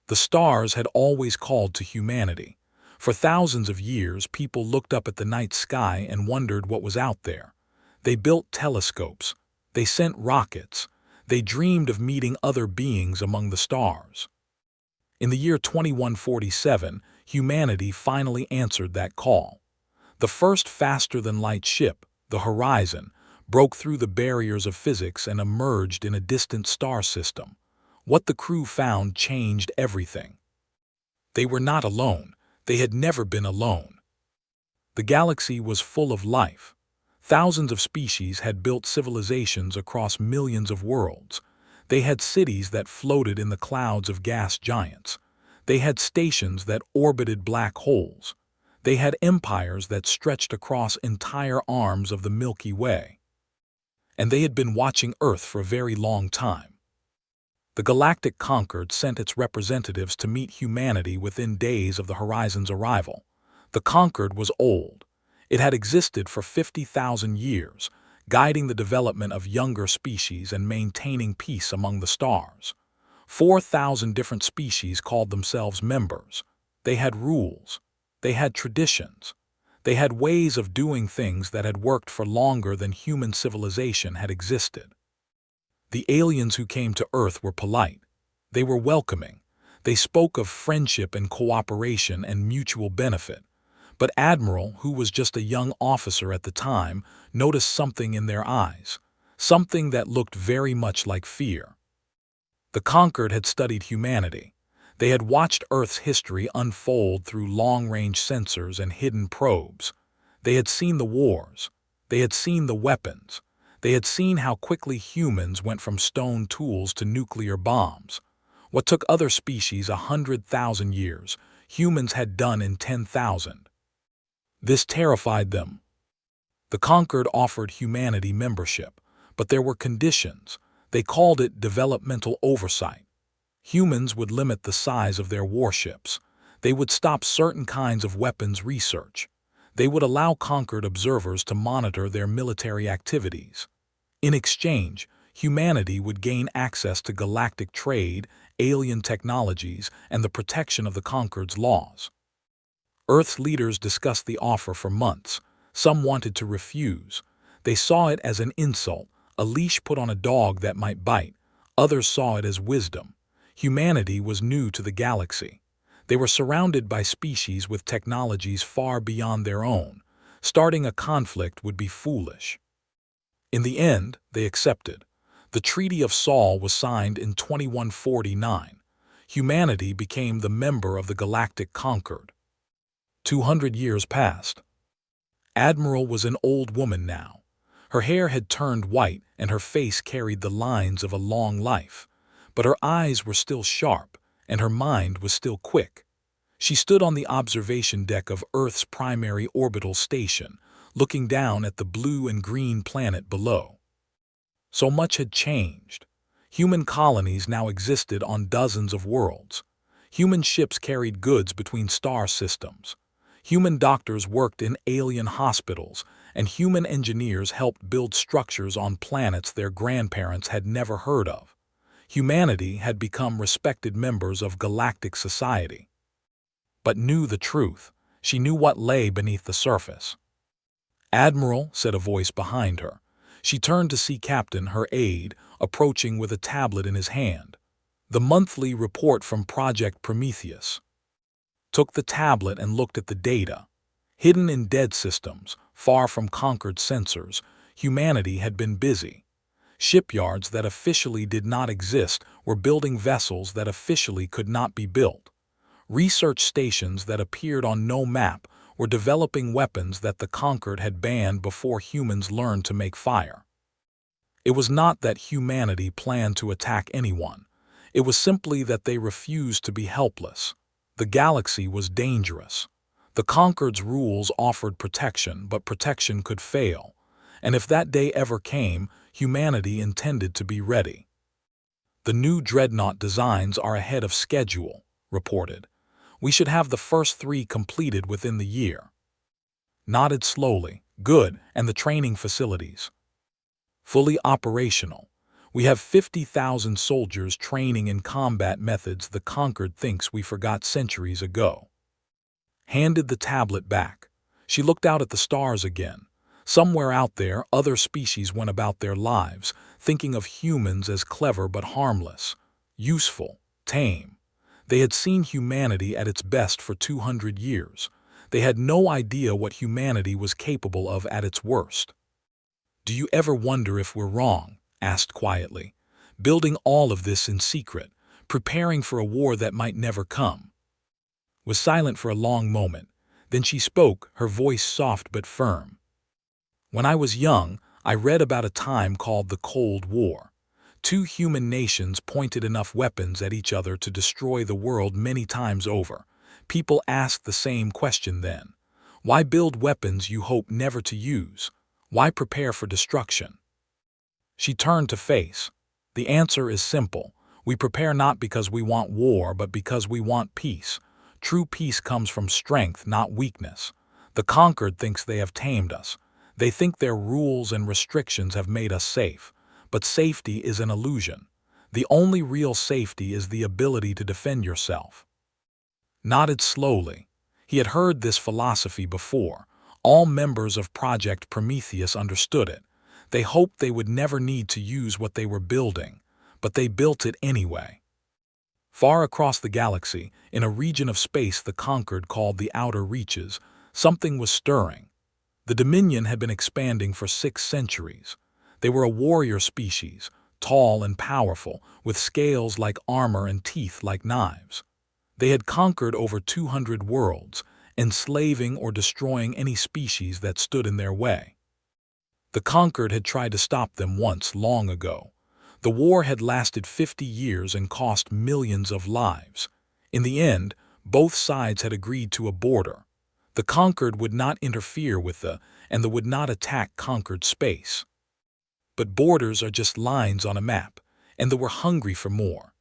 The stars had always called to humanity. For thousands of years, people looked up at the night sky and wondered what was out there. They built telescopes. They sent rockets. They dreamed of meeting other beings among the stars. In the year 2147, humanity finally answered that call. The first faster-than-light ship, the Horizon, broke through the barriers of physics and emerged in a distant star system. What the crew found changed everything. They were not alone. They had never been alone. The galaxy was full of life. Thousands of species had built civilizations across millions of worlds. They had cities that floated in the clouds of gas giants. They had stations that orbited black holes. They had empires that stretched across entire arms of the Milky Way. And they had been watching Earth for a very long time. The Galactic Concord sent its representatives to meet humanity within days of the Horizon's arrival. The Concord was old. It had existed for 50,000 years, guiding the development of younger species and maintaining peace among the stars. 4,000 different species called themselves members. They had rules. They had traditions. They had ways of doing things that had worked for longer than human civilization had existed. The aliens who came to Earth were polite. They were welcoming. They spoke of friendship and cooperation and mutual benefit. But Admiral, who was just a young officer at the time, noticed something in their eyes, something that looked very much like fear. The Concord had studied humanity. They had watched Earth's history unfold through long-range sensors and hidden probes. They had seen the wars. They had seen the weapons. They had seen how quickly humans went from stone tools to nuclear bombs. What took other species 100,000 years, humans had done in 10,000. This terrified them. The Concord offered humanity membership, but there were conditions. They called it developmental oversight. Humans would limit the size of their warships. They would stop certain kinds of weapons research. They would allow Concord observers to monitor their military activities. In exchange, humanity would gain access to galactic trade, alien technologies, and the protection of the Concord's laws. Earth's leaders discussed the offer for months. Some wanted to refuse. They saw it as an insult, a leash put on a dog that might bite. Others saw it as wisdom. Humanity was new to the galaxy. They were surrounded by species with technologies far beyond their own. Starting a conflict would be foolish. In the end, they accepted. The Treaty of Saul was signed in 2149. Humanity became the member of the Galactic Concord. 200 years passed. Admiral was an old woman now. Her hair had turned white and her face carried the lines of a long life. But her eyes were still sharp, and her mind was still quick. She stood on the observation deck of Earth's primary orbital station, looking down at the blue and green planet below. So much had changed. Human colonies now existed on dozens of worlds. Human ships carried goods between star systems. Human doctors worked in alien hospitals, and human engineers helped build structures on planets their grandparents had never heard of. Humanity had become respected members of galactic society. But knew the truth. She knew what lay beneath the surface. "Admiral," said a voice behind her. She turned to see Captain, her aide, approaching with a tablet in his hand. The monthly report from Project Prometheus. Took the tablet and looked at the data. Hidden in dead systems, far from Concord sensors, humanity had been busy. Shipyards that officially did not exist were building vessels that officially could not be built. Research stations that appeared on no map were developing weapons that the Concord had banned before humans learned to make fire. It was not that humanity planned to attack anyone. It was simply that they refused to be helpless. The galaxy was dangerous. The Concord's rules offered protection, but protection could fail. And if that day ever came, humanity intended to be ready. "The new dreadnought designs are ahead of schedule," reported. "We should have the first 3 completed within the year." Nodded slowly. "Good, and the training facilities?" "Fully operational. We have 50,000 soldiers training in combat methods the conquered thinks we forgot centuries ago. Handed the tablet back. She looked out at the stars again. Somewhere out there, other species went about their lives, thinking of humans as clever but harmless, useful, tame. They had seen humanity at its best for 200 years. They had no idea what humanity was capable of at its worst. "Do you ever wonder if we're wrong?" asked quietly. "Building all of this in secret, preparing for a war that might never come." Was silent for a long moment. Then she spoke, her voice soft but firm. "When I was young, I read about a time called the Cold War. Two human nations pointed enough weapons at each other to destroy the world many times over. People asked the same question then. Why build weapons you hope never to use? Why prepare for destruction?" She turned to face. "The answer is simple. We prepare not because we want war, but because we want peace. True peace comes from strength, not weakness. The conquered thinks they have tamed us. They think their rules and restrictions have made us safe. But safety is an illusion. The only real safety is the ability to defend yourself." Nodded slowly. He had heard this philosophy before. All members of Project Prometheus understood it. They hoped they would never need to use what they were building, but they built it anyway. Far across the galaxy, in a region of space the conquered called the Outer Reaches, something was stirring. The Dominion had been expanding for 6 centuries. They were a warrior species, tall and powerful, with scales like armor and teeth like knives. They had conquered over 200 worlds, enslaving or destroying any species that stood in their way. The conquered had tried to stop them once long ago. The war had lasted 50 years and cost millions of lives. In the end, both sides had agreed to a border. The conquered would not interfere with and would not attack conquered space. But borders are just lines on a map, and they were hungry for more.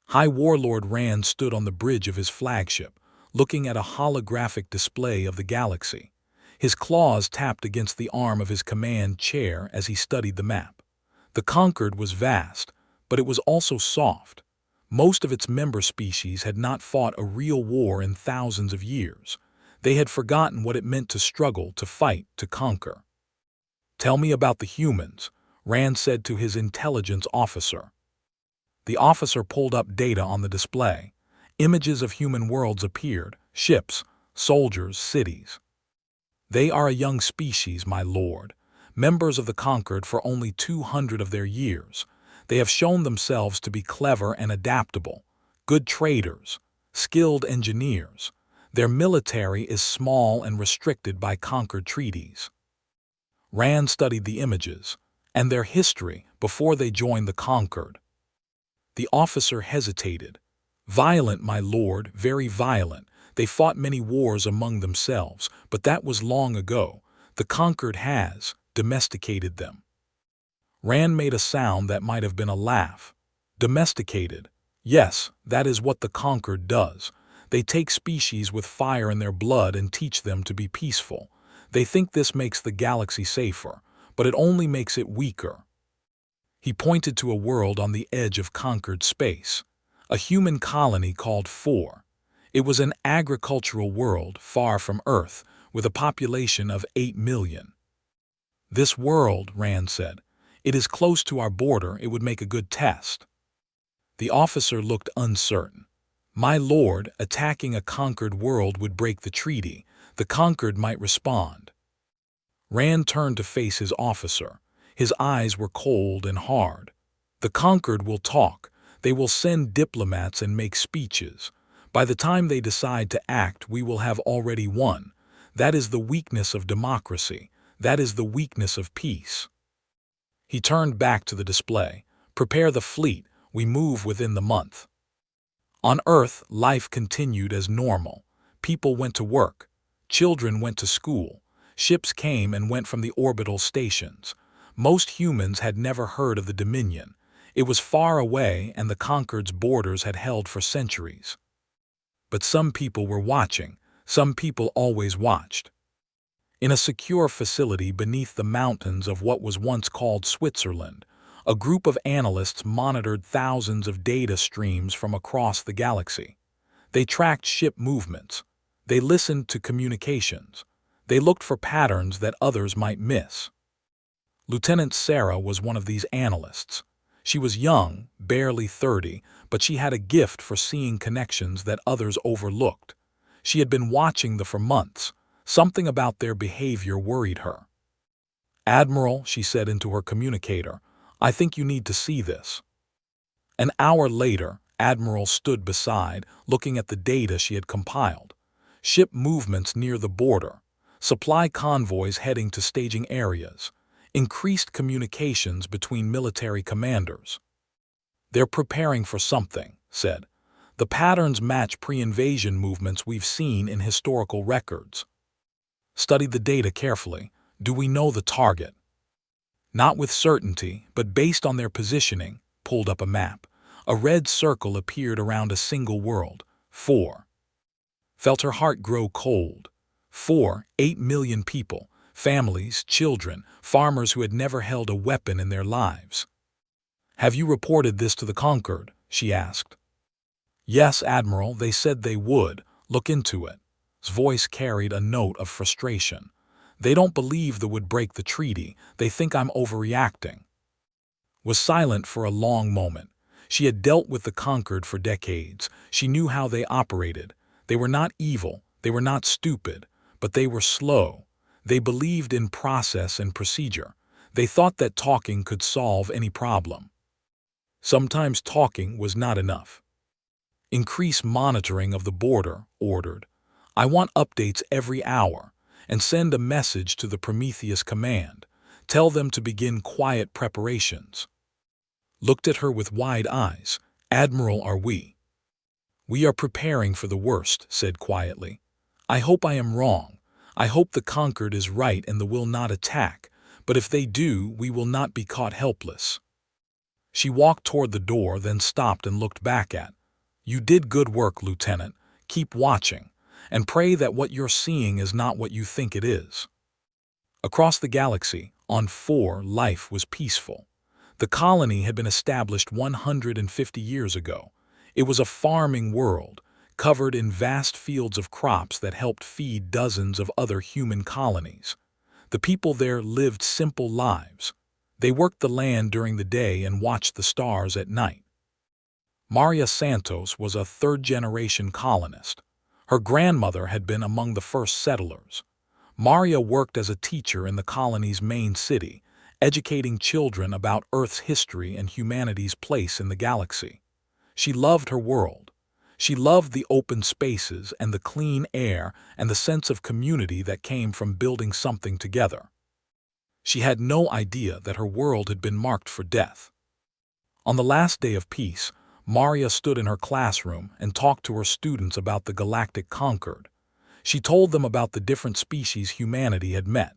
High Warlord Rand stood on the bridge of his flagship, looking at a holographic display of the galaxy. His claws tapped against the arm of his command chair as he studied the map. The conquered was vast, but it was also soft. Most of its member species had not fought a real war in thousands of years. They had forgotten what it meant to struggle, to fight, to conquer. "Tell me about the humans," Rand said to his intelligence officer. The officer pulled up data on the display. Images of human worlds appeared, ships, soldiers, cities. "They are a young species, my lord, members of the conquered for only 200 of their years. They have shown themselves to be clever and adaptable, good traders, skilled engineers. Their military is small and restricted by conquered treaties." Rand studied the images and their history before they joined the conquered. The officer hesitated. "Violent, my lord, very violent. They fought many wars among themselves, but that was long ago. The conquered has domesticated them." Rand made a sound that might have been a laugh. "Domesticated? Yes, that is what the conquered does. They take species with fire in their blood and teach them to be peaceful. They think this makes the galaxy safer, but it only makes it weaker." He pointed to a world on the edge of conquered space, a human colony called 4. It was an agricultural world far from Earth, with a population of 8 million. "This world," Rand said, "it is close to our border. It would make a good test." The officer looked uncertain. "My lord, attacking a conquered world would break the treaty. The conquered might respond." Rand turned to face his officer. His eyes were cold and hard. "The conquered will talk. They will send diplomats and make speeches. By the time they decide to act, we will have already won. That is the weakness of democracy. That is the weakness of peace." He turned back to the display. "Prepare the fleet. We move within the month." On Earth, life continued as normal. People went to work. Children went to school. Ships came and went from the orbital stations. Most humans had never heard of the Dominion. It was far away, and the conquered's borders had held for centuries. But some people were watching. Some people always watched. In a secure facility beneath the mountains of what was once called Switzerland, A group of analysts monitored thousands of data streams from across the galaxy. They tracked ship movements. They listened to communications. They looked for patterns that others might miss. Lieutenant Sarah was one of these analysts. She was young, barely 30, but she had a gift for seeing connections that others overlooked. She had been watching them for months. Something about their behavior worried her. "Admiral," she said into her communicator, "I think you need to see this." An hour later, Admiral stood beside, looking at the data she had compiled. Ship movements near the border, supply convoys heading to staging areas, increased communications between military commanders. "They're preparing for something," said. "The patterns match pre-invasion movements we've seen in historical records." Studied the data carefully. "Do we know the target?" "Not with certainty, but based on their positioning," pulled up a map. A red circle appeared around a single world. 4. Felt her heart grow cold. 8 million people, families, children, farmers who had never held a weapon in their lives. "Have you reported this to the Conquered?" she asked. "Yes, Admiral, they said they would. Look into it." His voice carried a note of frustration. "They don't believe they would break the treaty. They think I'm overreacting." Was silent for a long moment. She had dealt with the Conquered for decades. She knew how they operated. They were not evil. They were not stupid. But they were slow. They believed in process and procedure. They thought that talking could solve any problem. Sometimes talking was not enough. "Increase monitoring of the border," ordered. "I want updates every hour. And send a message to the Prometheus Command. Tell them to begin quiet preparations." Looked at her with wide eyes. "Admiral, are we?" "We are preparing for the worst," said quietly. "I hope I am wrong. I hope the Conquered is right and they will not attack. But if they do, we will not be caught helpless." She walked toward the door, then stopped and looked back at. "You did good work, Lieutenant. Keep watching. And pray that what you're seeing is not what you think it is." Across the galaxy, on 4, life was peaceful. The colony had been established 150 years ago. It was a farming world, covered in vast fields of crops that helped feed dozens of other human colonies. The people there lived simple lives. They worked the land during the day and watched the stars at night. Maria Santos was a third-generation colonist. Her grandmother had been among the first settlers. Maria worked as a teacher in the colony's main city, educating children about Earth's history and humanity's place in the galaxy. She loved her world. She loved the open spaces and the clean air and the sense of community that came from building something together. She had no idea that her world had been marked for death. On the last day of peace, Maria stood in her classroom and talked to her students about the Galactic Conquered. She told them about the different species humanity had met.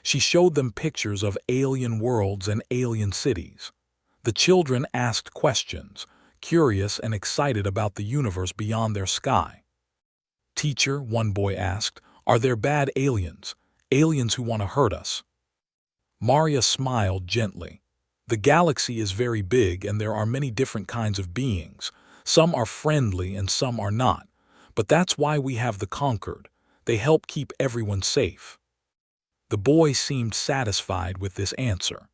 She showed them pictures of alien worlds and alien cities. The children asked questions, curious and excited about the universe beyond their sky. "Teacher," one boy asked, "are there bad aliens? Aliens who want to hurt us?" Maria smiled gently. "The galaxy is very big and there are many different kinds of beings. Some are friendly and some are not. But that's why we have the Conquered. They help keep everyone safe." The boy seemed satisfied with this answer.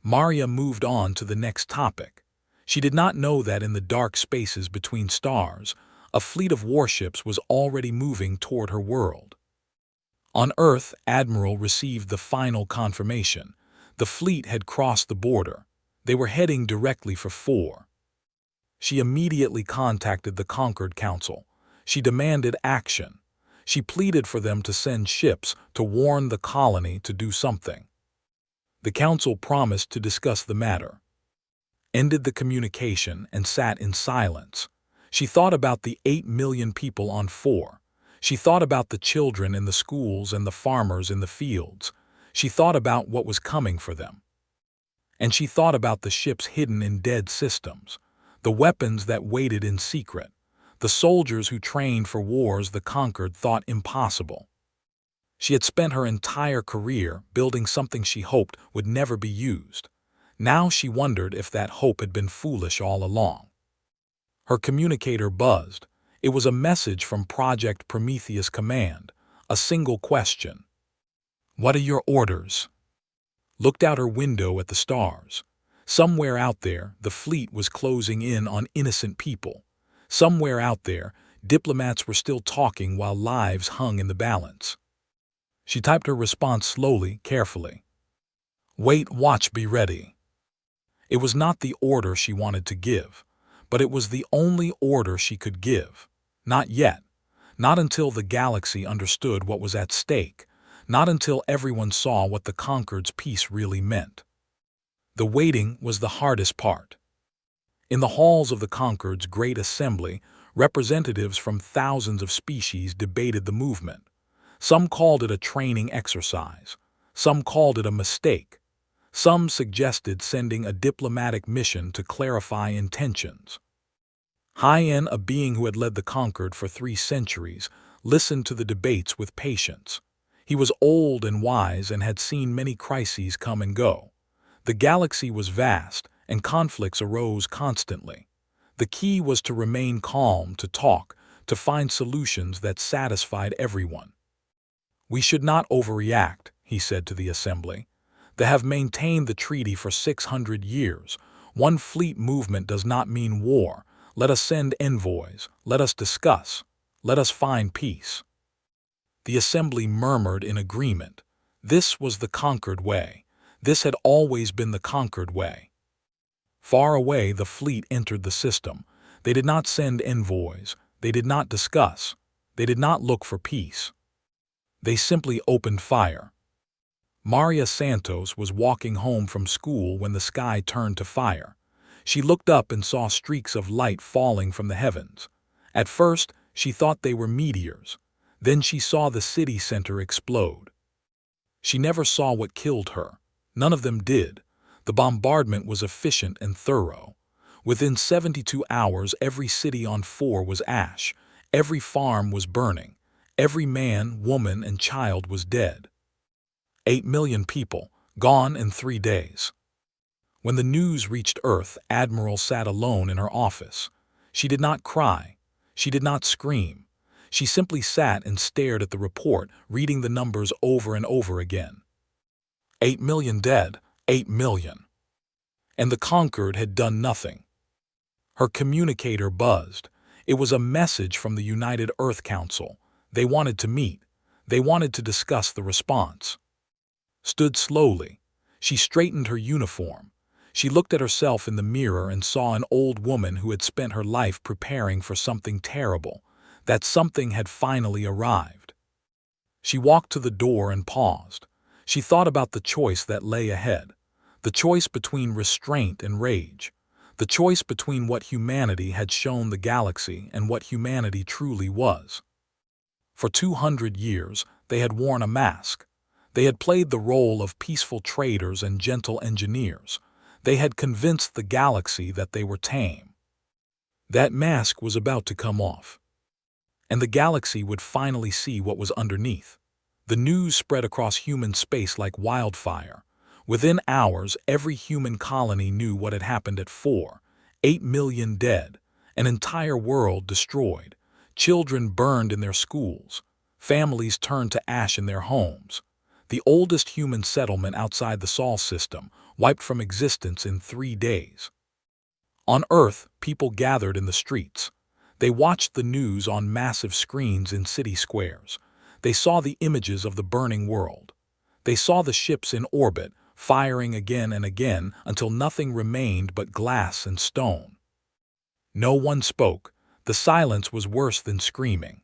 Maria moved on to the next topic. She did not know that in the dark spaces between stars, a fleet of warships was already moving toward her world. On Earth, Admiral received the final confirmation. The fleet had crossed the border. They were heading directly for 4. She immediately contacted the Conquered Council. She demanded action. She pleaded for them to send ships to warn the colony to do something. The council promised to discuss the matter. Ended the communication and sat in silence. She thought about the 8 million people on 4. She thought about the children in the schools and the farmers in the fields. She thought about what was coming for them. And she thought about the ships hidden in dead systems, the weapons that waited in secret, the soldiers who trained for wars the Conquered thought impossible. She had spent her entire career building something she hoped would never be used. Now she wondered if that hope had been foolish all along. Her communicator buzzed. It was a message from Project Prometheus Command, a single question. "What are your orders?" Looked out her window at the stars. Somewhere out there, the fleet was closing in on innocent people. Somewhere out there, diplomats were still talking while lives hung in the balance. She typed her response slowly, carefully. "Wait, watch, be ready." It was not the order she wanted to give, but it was the only order she could give. Not yet. Not until the galaxy understood what was at stake. Not until everyone saw what the Conquered's peace really meant. The waiting was the hardest part. In the halls of the Conquered's great assembly, representatives from thousands of species debated the movement. Some called it a training exercise. Some called it a mistake. Some suggested sending a diplomatic mission to clarify intentions. Hien, a being who had led the Conquered for 3 centuries, listened to the debates with patience. He was old and wise and had seen many crises come and go. The galaxy was vast, and conflicts arose constantly. The key was to remain calm, to talk, to find solutions that satisfied everyone. "We should not overreact," he said to the assembly. "They have maintained the treaty for 600 years. One fleet movement does not mean war. Let us send envoys. Let us discuss. Let us find peace." The assembly murmured in agreement. This was the Conquered way. This had always been the Conquered way. Far away, the fleet entered the system. They did not send envoys. They did not discuss. They did not look for peace. They simply opened fire. Maria Santos was walking home from school when the sky turned to fire. She looked up and saw streaks of light falling from the heavens. At first, she thought they were meteors. Then she saw the city center explode. She never saw what killed her. None of them did. The bombardment was efficient and thorough. Within 72 hours, every city on 4 was ash. Every farm was burning. Every man, woman, and child was dead. 8 million people, gone in 3 days. When the news reached Earth, Admiral sat alone in her office. She did not cry. She did not scream. She simply sat and stared at the report, reading the numbers over and over again. 8 million dead, 8 million. And the Conquered had done nothing. Her communicator buzzed. It was a message from the United Earth Council. They wanted to meet. They wanted to discuss the response. Stood slowly. She straightened her uniform. She looked at herself in the mirror and saw an old woman who had spent her life preparing for something terrible. That something had finally arrived. She walked to the door and paused. She thought about the choice that lay ahead. The choice between restraint and rage. The choice between what humanity had shown the galaxy and what humanity truly was. For 200 years, they had worn a mask. They had played the role of peaceful traders and gentle engineers. They had convinced the galaxy that they were tame. That mask was about to come off. And the galaxy would finally see what was underneath. The news spread across human space like wildfire. Within hours, every human colony knew what had happened at 4. 8 million dead, an entire world destroyed, children burned in their schools, families turned to ash in their homes. The oldest human settlement outside the Sol system, wiped from existence in 3 days. On Earth, people gathered in the streets. They watched the news on massive screens in city squares. They saw the images of the burning world. They saw the ships in orbit, firing again and again until nothing remained but glass and stone. No one spoke. The silence was worse than screaming.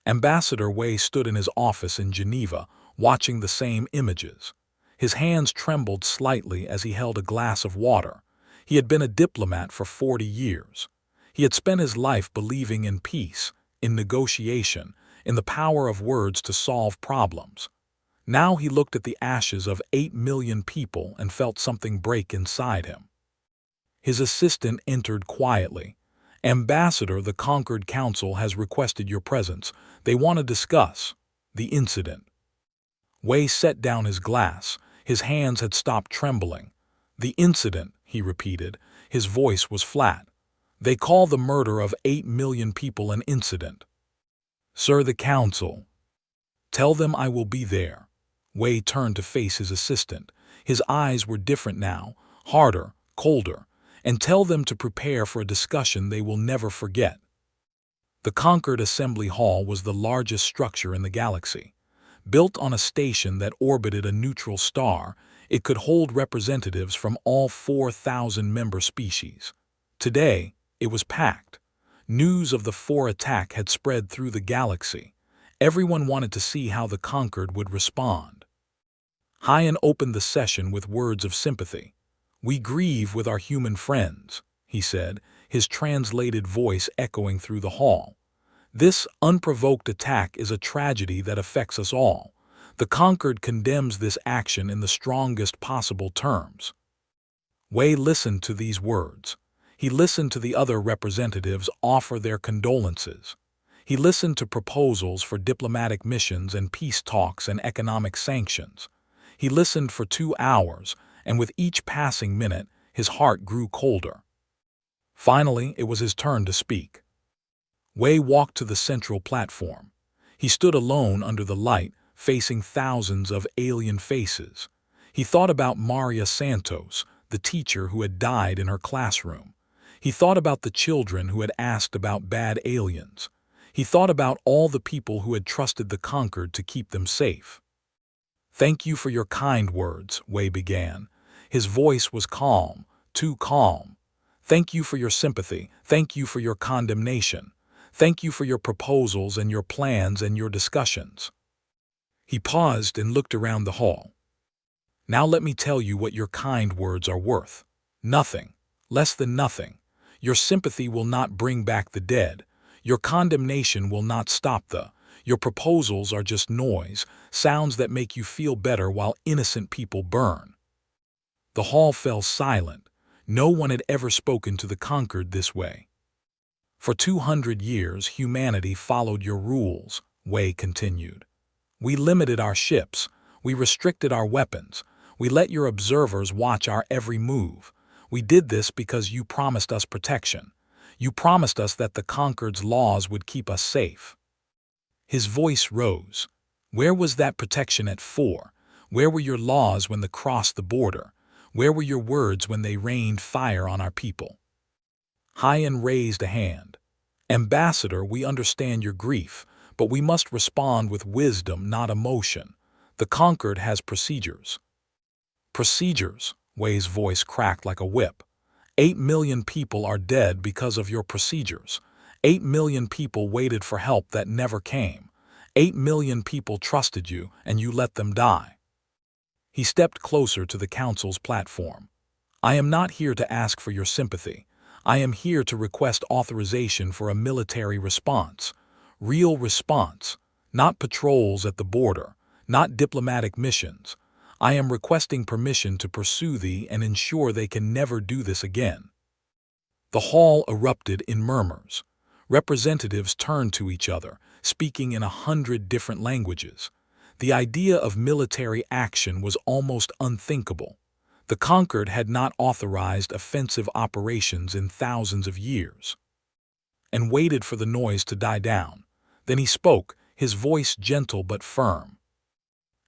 Ambassador Wei stood in his office in Geneva, watching the same images. His hands trembled slightly as he held a glass of water. He had been a diplomat for 40 years. He had spent his life believing in peace, in negotiation, in the power of words to solve problems. Now he looked at the ashes of 8 million people and felt something break inside him. His assistant entered quietly. "Ambassador, the Conquered Council has requested your presence. They want to discuss the incident." Wei set down his glass. His hands had stopped trembling. The incident, he repeated. His voice was flat. They call the murder of 8 million people an incident. Sir, the council. Tell them I will be there. Wei turned to face his assistant. His eyes were different now, harder, colder, and tell them to prepare for a discussion they will never forget. The Concord Assembly Hall was the largest structure in the galaxy. Built on a station that orbited a neutral star, it could hold representatives from all 4,000 member species. Today, it was packed. News of the 4 attack had spread through the galaxy. Everyone wanted to see how the Concord would respond. Hyan opened the session with words of sympathy. "We grieve with our human friends," he said, his translated voice echoing through the hall. "This unprovoked attack is a tragedy that affects us all. The Concord condemns this action in the strongest possible terms." Wei listened to these words. He listened to the other representatives offer their condolences. He listened to proposals for diplomatic missions and peace talks and economic sanctions. He listened for 2 hours, and with each passing minute, his heart grew colder. Finally, it was his turn to speak. Wei walked to the central platform. He stood alone under the light, facing thousands of alien faces. He thought about Maria Santos, the teacher who had died in her classroom. He thought about the children who had asked about bad aliens. He thought about all the people who had trusted the Concord to keep them safe. "Thank you for your kind words," Wei began. His voice was calm, too calm. "Thank you for your sympathy. Thank you for your condemnation. Thank you for your proposals and your plans and your discussions." He paused and looked around the hall. "Now let me tell you what your kind words are worth. Nothing. Less than nothing. Your sympathy will not bring back the dead. Your condemnation will not stop your proposals are just noise, sounds that make you feel better while innocent people burn." The hall fell silent. No one had ever spoken to the Concord this way. "For 200 years, humanity followed your rules," Wei continued. "We limited our ships. We restricted our weapons. We let your observers watch our every move. We did this because you promised us protection. You promised us that the Concord's laws would keep us safe." His voice rose. "Where was that protection at 4? Where were your laws when they crossed the border? Where were your words when they rained fire on our people?" Hyan raised a hand. "Ambassador, we understand your grief, but we must respond with wisdom, not emotion. The Concord has procedures." "Procedures?" Wei's voice cracked like a whip. 8 million people are dead because of your procedures. 8 million people waited for help that never came. 8 million people trusted you, and you let them die." He stepped closer to the council's platform. "I am not here to ask for your sympathy. I am here to request authorization for a military response. Real response. Not patrols at the border. Not diplomatic missions. I am requesting permission to pursue thee and ensure they can never do this again." The hall erupted in murmurs. Representatives turned to each other, speaking in 100 different languages. The idea of military action was almost unthinkable. The Concord had not authorized offensive operations in thousands of years. And waited for the noise to die down. Then he spoke, his voice gentle but firm.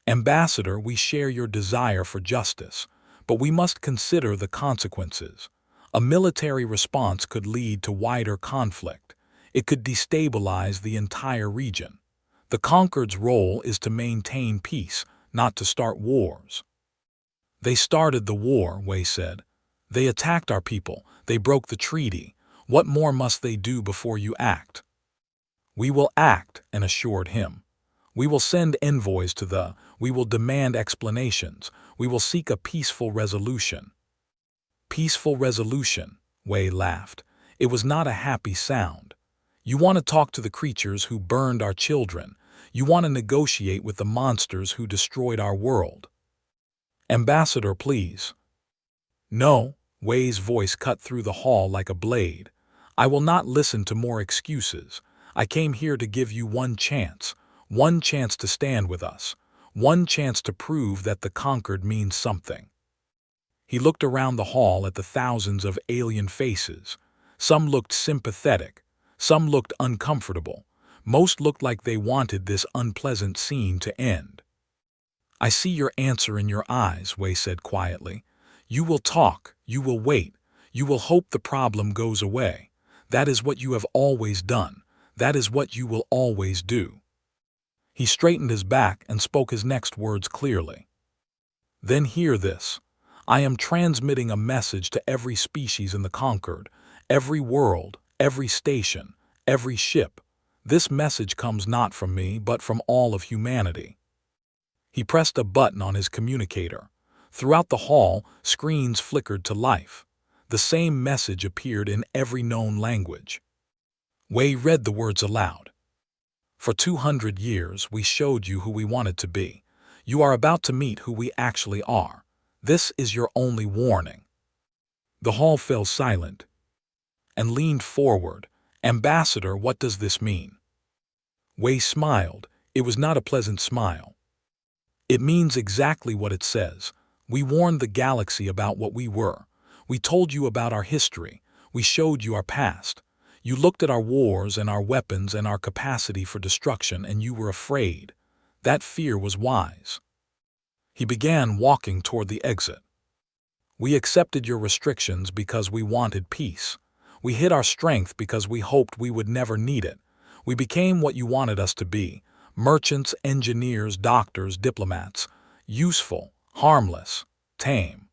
"Ambassador, we share your desire for justice, but we must consider the consequences. A military response could lead to wider conflict. It could destabilize the entire region. The Concord's role is to maintain peace, not to start wars." "They started the war," Wei said. "They attacked our people. They broke the treaty. What more must they do before you act?" "We will act," An assured him. "We will send envoys we will demand explanations. We will seek a peaceful resolution." "Peaceful resolution," Wei laughed. It was not a happy sound. "You want to talk to the creatures who burned our children. You want to negotiate with the monsters who destroyed our world." "Ambassador, please." "No," Wei's voice cut through the hall like a blade. "I will not listen to more excuses. I came here to give you one chance to stand with us, one chance to prove that the Concord means something." He looked around the hall at the thousands of alien faces. Some looked sympathetic, some looked uncomfortable, most looked like they wanted this unpleasant scene to end. "I see your answer in your eyes," Wei said quietly. "You will talk, you will wait, you will hope the problem goes away. That is what you have always done. That is what you will always do." He straightened his back and spoke his next words clearly. "Then hear this. I am transmitting a message to every species in the Conquered, every world, every station, every ship. This message comes not from me, but from all of humanity." He pressed a button on his communicator. Throughout the hall, screens flickered to life. The same message appeared in every known language. Wei read the words aloud. "For 200 years, we showed you who we wanted to be. You are about to meet who we actually are. This is your only warning." The hall fell silent and leaned forward. "Ambassador, what does this mean?" Wei smiled. It was not a pleasant smile. "It means exactly what it says. We warned the galaxy about what we were. We told you about our history. We showed you our past. You looked at our wars and our weapons and our capacity for destruction, and you were afraid. That fear was wise." He began walking toward the exit. "We accepted your restrictions because we wanted peace. We hid our strength because we hoped we would never need it. We became what you wanted us to be: merchants, engineers, doctors, diplomats. Useful, harmless, tame."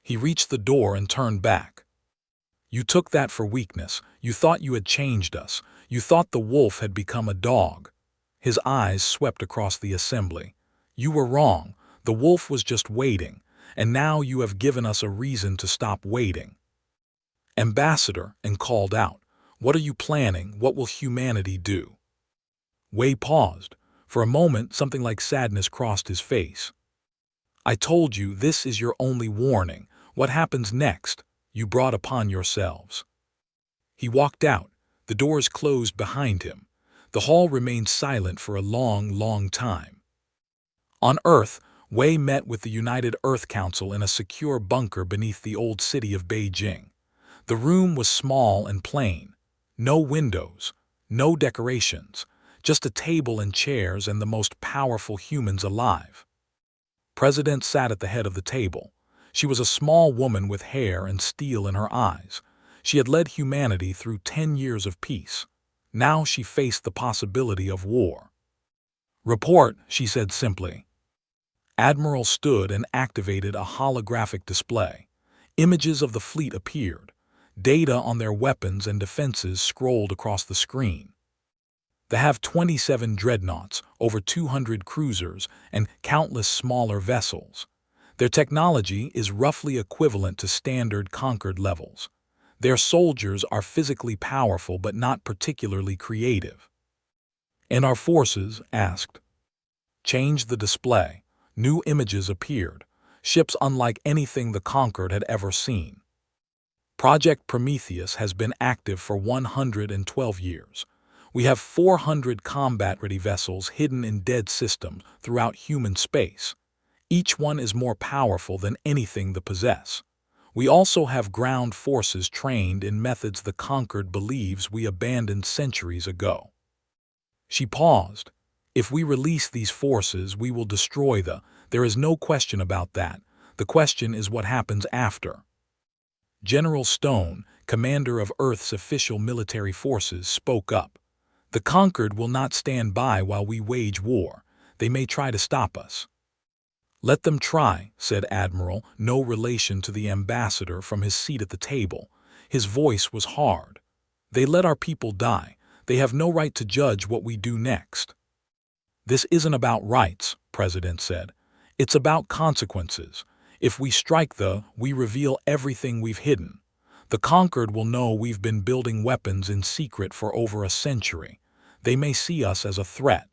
He reached the door and turned back. "You took that for weakness. You thought you had changed us. You thought the wolf had become a dog." His eyes swept across the assembly. "You were wrong. The wolf was just waiting, and now you have given us a reason to stop waiting." "Ambassador," and called out, "what are you planning? What will humanity do?" Wei paused. For a moment, something like sadness crossed his face. "I told you, this is your only warning. What happens next, you brought upon yourselves." He walked out. The doors closed behind him. The hall remained silent for a long, long time. On Earth, Wei met with the United Earth Council in a secure bunker beneath the old city of Beijing. The room was small and plain. No windows, no decorations, just a table and chairs and the most powerful humans alive. President sat at the head of the table. She was a small woman with hair and steel in her eyes. She had led humanity through 10 years of peace. Now she faced the possibility of war. "Report," she said simply. Admiral stood and activated a holographic display. Images of the fleet appeared. Data on their weapons and defenses scrolled across the screen. They have 27 dreadnoughts, over 200 cruisers, and countless smaller vessels. Their technology is roughly equivalent to standard Conquered levels. Their soldiers are physically powerful but not particularly creative. "And our forces?" asked. Change the display. New images appeared. Ships unlike anything the Conquered had ever seen. Project Prometheus has been active for 112 years. We have 400 combat-ready vessels hidden in dead systems throughout human space. Each one is more powerful than anything they possess. We also have ground forces trained in methods the Conquered believes we abandoned centuries ago." She paused. "If we release these forces, we will destroy there is no question about that. The question is what happens after." General Stone, commander of Earth's official military forces, spoke up. "The Conquered will not stand by while we wage war. They may try to stop us." "Let them try," said Admiral, no relation to the ambassador, from his seat at the table. His voice was hard. "They let our people die. They have no right to judge what we do next." "This isn't about rights," President said. "It's about consequences. If we strike we reveal everything we've hidden. The Conquered will know we've been building weapons in secret for over a century. They may see us as a threat."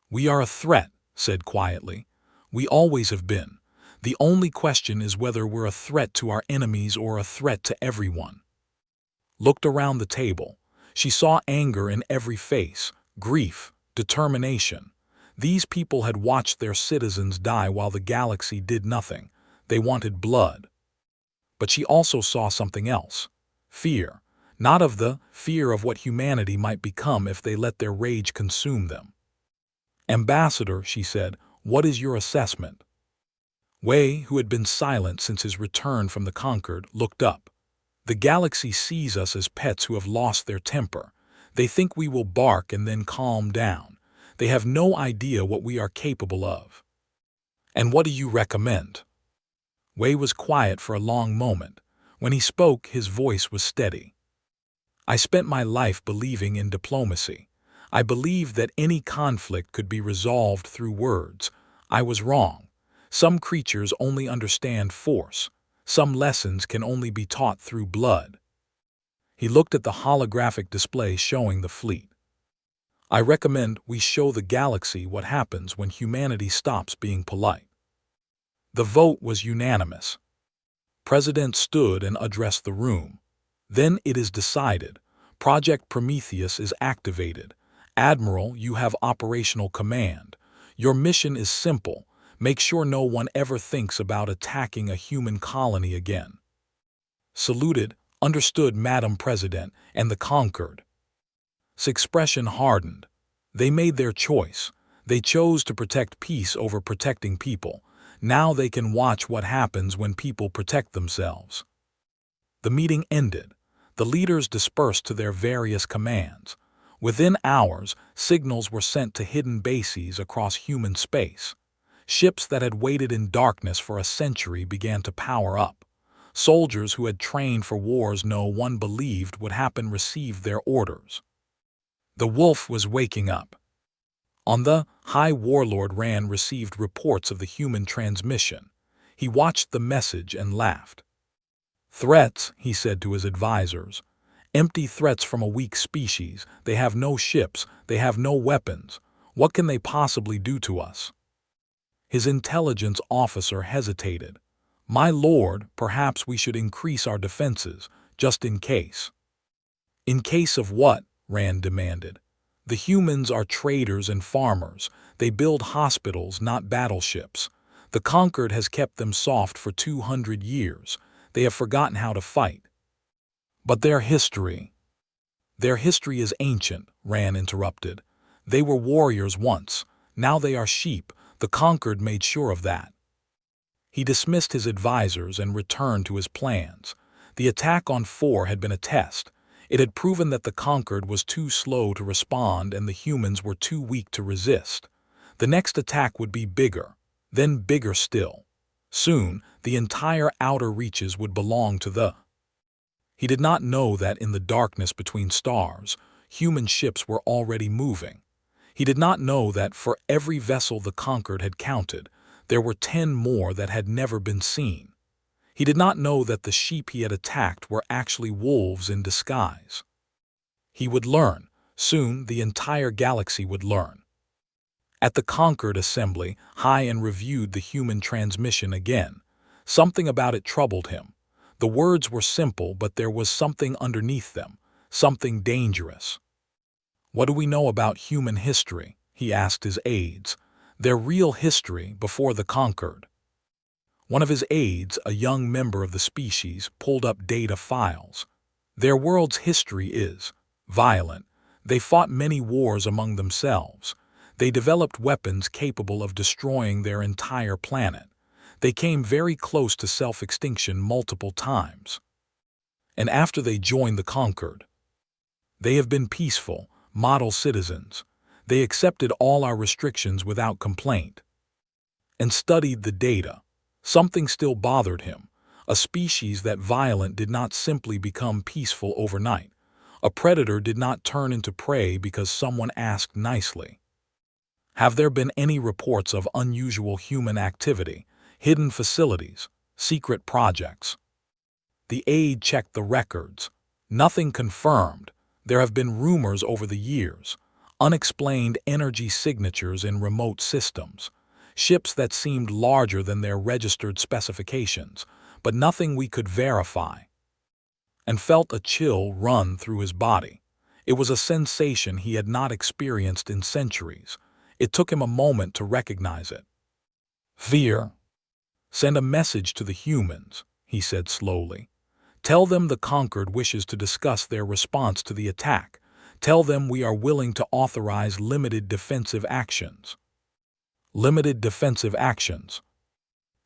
"We are a threat," said quietly. "We always have been. The only question is whether we're a threat to our enemies or a threat to everyone." Looked around the table. She saw anger in every face, grief, determination. These people had watched their citizens die while the galaxy did nothing. They wanted blood. But she also saw something else. Fear. Not of the fear of what humanity might become if they let their rage consume them. "Ambassador," she said, "what is your assessment?" Wei, who had been silent since his return from the Conquered, looked up. "The galaxy sees us as pets who have lost their temper. They think we will bark and then calm down. They have no idea what we are capable of." "And what do you recommend?" Wei was quiet for a long moment. When he spoke, his voice was steady. "I spent my life believing in diplomacy. I believed that any conflict could be resolved through words. I was wrong. Some creatures only understand force. Some lessons can only be taught through blood." He looked at the holographic display showing the fleet. "I recommend we show the galaxy what happens when humanity stops being polite." The vote was unanimous. President stood and addressed the room. "Then it is decided. Project Prometheus is activated. Admiral, you have operational command. Your mission is simple. Make sure no one ever thinks about attacking a human colony again." Saluted, "Understood, Madam President," and the Conquered. His expression hardened. They made their choice. They chose to protect peace over protecting people. Now they can watch what happens when people protect themselves. The meeting ended. The leaders dispersed to their various commands. Within hours, signals were sent to hidden bases across human space. Ships that had waited in darkness for a century began to power up. Soldiers who had trained for wars no one believed would happen received their orders. The wolf was waking up. On the High Warlord Ran received reports of the human transmission. He watched the message and laughed. "Threats," he said to his advisors. "Empty threats from a weak species. They have no ships. They have no weapons. What can they possibly do to us?" His intelligence officer hesitated. "My lord, perhaps we should increase our defenses, just in case." "In case of what?" Rand demanded. "The humans are traders and farmers. They build hospitals, not battleships. The Conquered has kept them soft for 200 years. They have forgotten how to fight." "But their history—" "Their history is ancient," Rand interrupted. "They were warriors once. Now they are sheep. The Conquered made sure of that." He dismissed his advisors and returned to his plans. The attack on 4 had been a test. It had proven that the Conquered was too slow to respond and the humans were too weak to resist. The next attack would be bigger, then bigger still. Soon, the entire outer reaches would belong to the... He did not know that in the darkness between stars, human ships were already moving. He did not know that for every vessel the Conquered had counted, there were 10 more that had never been seen. He did not know that the sheep he had attacked were actually wolves in disguise. He would learn. Soon, the entire galaxy would learn. At the Conquered assembly, Hyan reviewed the human transmission again. Something about it troubled him. The words were simple, but there was something underneath them, something dangerous. "What do we know about human history?" he asked his aides. "Their real history before the Conquered." One of his aides, a young member of the species, pulled up data files. "Their world's history is violent. They fought many wars among themselves. They developed weapons capable of destroying their entire planet. They came very close to self-extinction multiple times. And after they joined the Conquered, they have been peaceful, model citizens. They accepted all our restrictions without complaint." And studied the data. Something still bothered him. A species that violent did not simply become peaceful overnight. A predator did not turn into prey because someone asked nicely. "Have there been any reports of unusual human activity, hidden facilities, secret projects?" The aide checked the records. "Nothing confirmed. There have been rumors over the years. Unexplained energy signatures in remote systems. Ships that seemed larger than their registered specifications, but nothing we could verify." And felt a chill run through his body. It was a sensation he had not experienced in centuries. It took him a moment to recognize it. Fear. Send a message to the humans, he said slowly. Tell them the Conquered wishes to discuss their response to the attack. Tell them we are willing to authorize limited defensive actions. Limited defensive actions.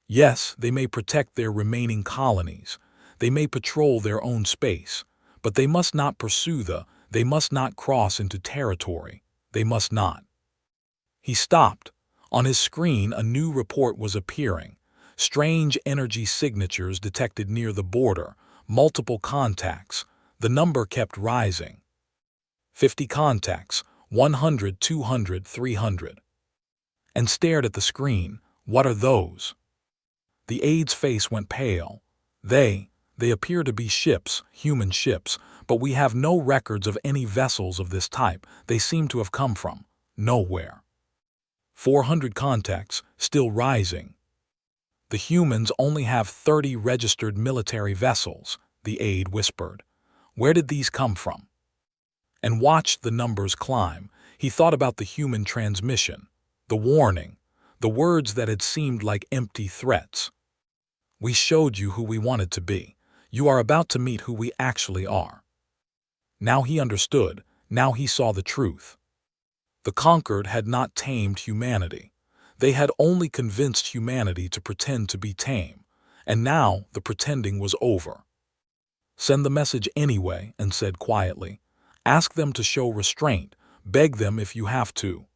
Yes, they may protect their remaining colonies. They may patrol their own space. But they must not they must not cross into territory. They must not. He stopped. On his screen, a new report was appearing. Strange energy signatures detected near the border. Multiple contacts. The number kept rising. 50 contacts. 100, 200, 300. And stared at the screen. What are those? The aide's face went pale. They appear to be ships, human ships, but we have no records of any vessels of this type. They seem to have come from nowhere. 400 contacts, still rising. The humans only have 30 registered military vessels, the aide whispered. Where did these come from? And watched the numbers climb. He thought about the human transmission, the warning, the words that had seemed like empty threats. We showed you who we wanted to be. You are about to meet who we actually are. Now he understood. Now he saw the truth. The Conquered had not tamed humanity. They had only convinced humanity to pretend to be tame. And now the pretending was over. Send the message anyway, and said quietly. Ask them to show restraint. Beg them if you have to.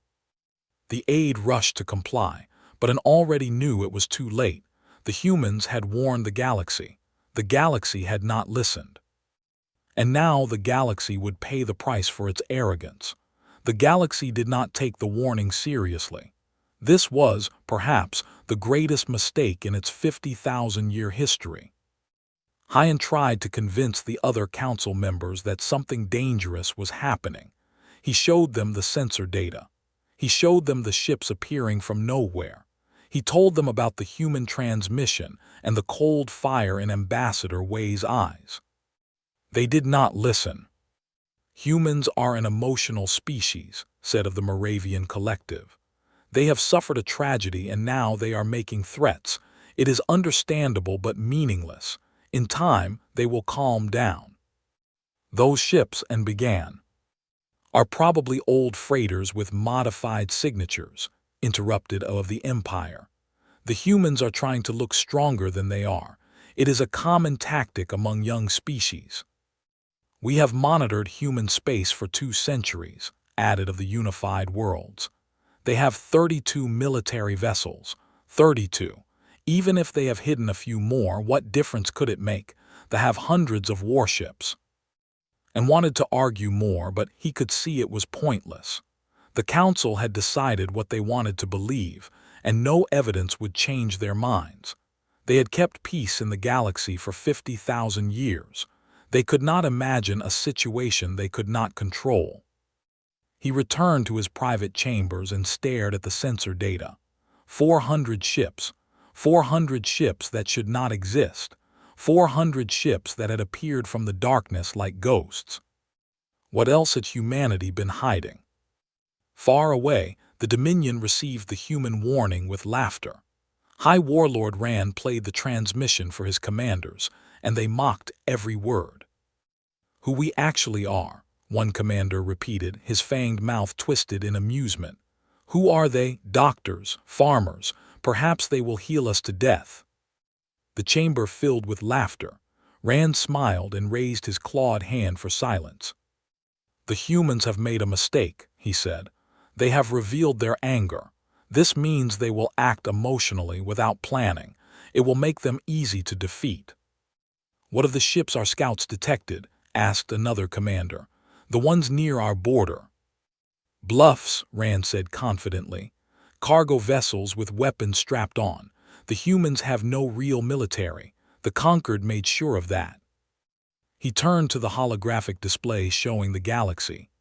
The aide rushed to comply, but already knew it was too late. The humans had warned the galaxy. The galaxy had not listened. And now the galaxy would pay the price for its arrogance. The galaxy did not take the warning seriously. This was, perhaps, the greatest mistake in its 50,000-year history. Hyan tried to convince the other council members that something dangerous was happening. He showed them the sensor data. He showed them the ships appearing from nowhere. He told them about the human transmission and the cold fire in Ambassador Wei's eyes. They did not listen. Humans are an emotional species, said of the Moravian collective. They have suffered a tragedy and now they are making threats. It is understandable but meaningless. In time, they will calm down. Those ships, and began, are probably old freighters with modified signatures, interrupted of the Empire. The humans are trying to look stronger than they are. It is a common tactic among young species. We have monitored human space for 2 centuries, added of the unified worlds. They have 32 military vessels. 32. Even if they have hidden a few more, what difference could it make? They have hundreds of warships. And wanted to argue more, but he could see it was pointless. The council had decided what they wanted to believe, and no evidence would change their minds. They had kept peace in the galaxy for 50,000 years. They could not imagine a situation they could not control. He returned to his private chambers and stared at the sensor data. 400 ships. 400 ships that should not exist. 400 ships that had appeared from the darkness like ghosts. What else had humanity been hiding? Far away, the Dominion received the human warning with laughter. High Warlord Rand played the transmission for his commanders, and they mocked every word. Who we actually are, one commander repeated, his fanged mouth twisted in amusement. Who are they? Doctors, farmers. Perhaps they will heal us to death. The chamber filled with laughter. Rand smiled and raised his clawed hand for silence. The humans have made a mistake, he said. They have revealed their anger. This means they will act emotionally without planning. It will make them easy to defeat. What of the ships our scouts detected? Asked another commander. The ones near our border. Bluffs, Rand said confidently. Cargo vessels with weapons strapped on. The humans have no real military. The Conquered made sure of that. He turned to the holographic display showing the galaxy.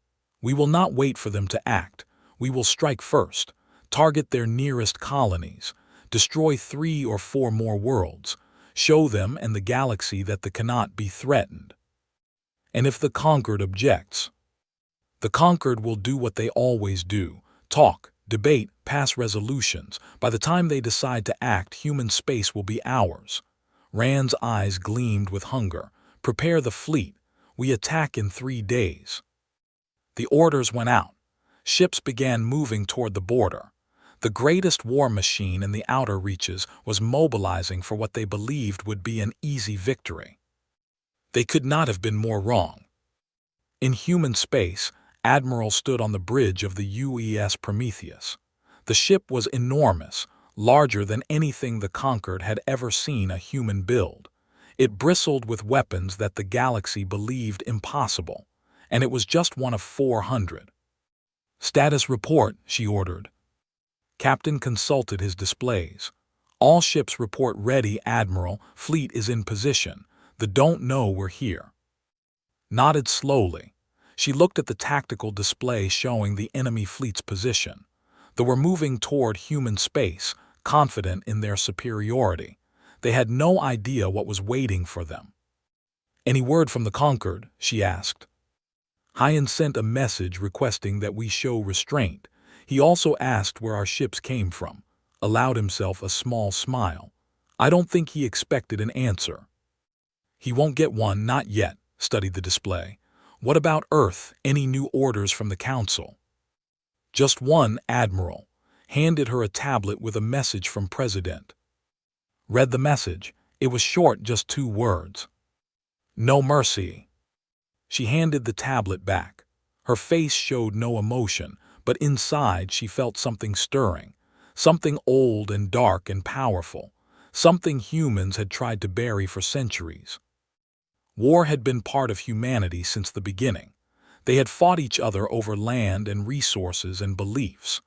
We will not wait for them to act. We will strike first. Target their nearest colonies. Destroy 3 or 4 more worlds. Show them and the galaxy that they cannot be threatened. And if the Conquered objects, the Conquered will do what they always do. Talk, debate, pass resolutions. By the time they decide to act, human space will be ours. Rand's eyes gleamed with hunger. Prepare the fleet. We attack in 3 days. The orders went out. Ships began moving toward the border. The greatest war machine in the outer reaches was mobilizing for what they believed would be an easy victory. They could not have been more wrong. In human space, Admiral stood on the bridge of the UES Prometheus. The ship was enormous, larger than anything the Conquered had ever seen a human build. It bristled with weapons that the galaxy believed impossible, and it was just one of 400. "Status report," she ordered. Captain consulted his displays. "All ships report ready, Admiral. Fleet is in position. The don't know we're here." Nodded slowly. She looked at the tactical display showing the enemy fleet's position. They were moving toward human space, confident in their superiority. They had no idea what was waiting for them. "Any word from the Conquered?" she asked. Hyan sent a message requesting that we show restraint. He also asked where our ships came from, allowed himself a small smile. I don't think he expected an answer. "He won't get one, not yet," studied the display. "What about Earth? Any new orders from the Council?" "Just one, Admiral." Handed her a tablet with a message from President. Read the message. It was short, just 2 words. "No mercy." She handed the tablet back. Her face showed no emotion, but inside she felt something stirring, something old and dark and powerful, something humans had tried to bury for centuries. War had been part of humanity since the beginning. They had fought each other over land and resources and beliefs.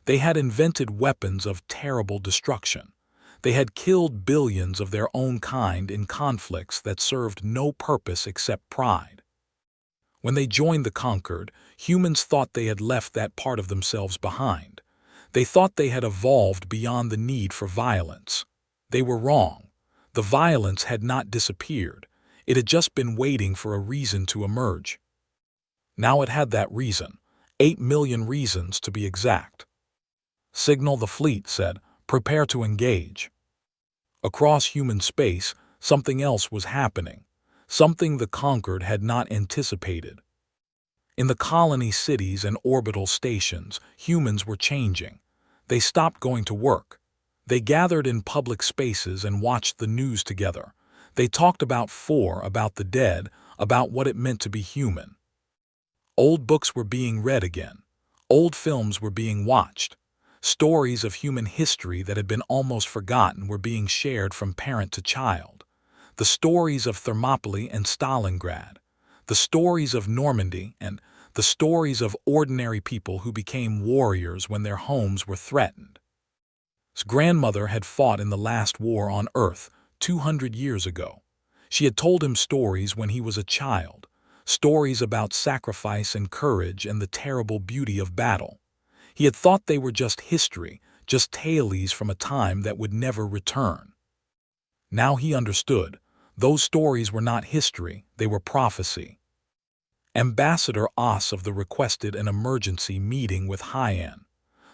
They had invented weapons of terrible destruction. They had killed billions of their own kind in conflicts that served no purpose except pride. When they joined the Conquered, humans thought they had left that part of themselves behind. They thought they had evolved beyond the need for violence. They were wrong. The violence had not disappeared. It had just been waiting for a reason to emerge. Now it had that reason, 8 million reasons to be exact. "Signal the fleet," said. "Prepare to engage." Across human space, something else was happening, something the Conquered had not anticipated. In the colony cities and orbital stations, humans were changing. They stopped going to work. They gathered in public spaces and watched the news together. They talked about about the dead, about what it meant to be human. Old books were being read again. Old films were being watched. Stories of human history that had been almost forgotten were being shared from parent to child. The stories of Thermopylae and Stalingrad, the stories of Normandy, and the stories of ordinary people who became warriors when their homes were threatened. His grandmother had fought in the last war on Earth 200 years ago. She had told him stories when he was a child, stories about sacrifice and courage and the terrible beauty of battle. He had thought they were just history, just tales from a time that would never return. Now he understood. Those stories were not history, they were prophecy. Ambassador Os of the requested an emergency meeting with Hyan.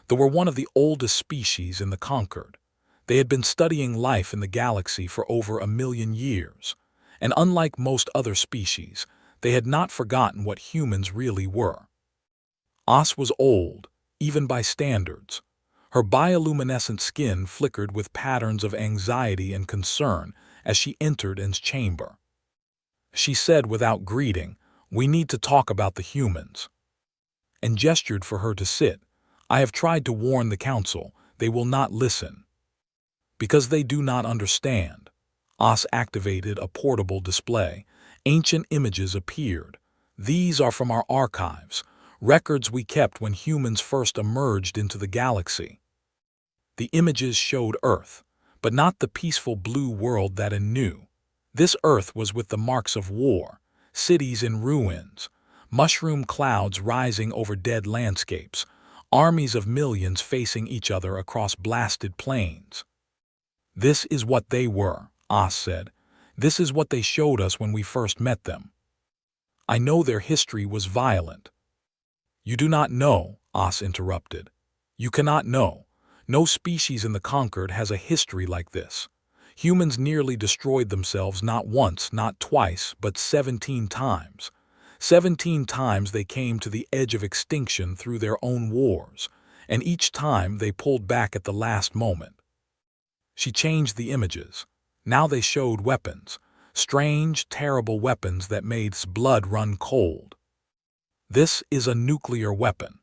They were one of the oldest species in the Conquered. They had been studying life in the galaxy for over 1 million years, and unlike most other species, they had not forgotten what humans really were. Os was old, even by standards. Her bioluminescent skin flickered with patterns of anxiety and concern as she entered N's chamber. She said without greeting, "We need to talk about the humans," and gestured for her to sit. "I have tried to warn the council. They will not listen." "Because they do not understand." Os activated a portable display. Ancient images appeared. "These are from our archives, records we kept when humans first emerged into the galaxy." The images showed Earth, but not the peaceful blue world that N knew. This Earth was with the marks of war, cities in ruins, mushroom clouds rising over dead landscapes, armies of millions facing each other across blasted plains. "This is what they were," Os said. "This is what they showed us when we first met them." "I know their history was violent." "You do not know," Os interrupted. You cannot know. No species in the conquered has a history like this. Humans nearly destroyed themselves not once, not twice, but 17 times. 17 times they came to the edge of extinction through their own wars, and each time they pulled back at the last moment. She changed the images. Now they showed weapons. Strange, terrible weapons that made blood run cold. This is a nuclear weapon.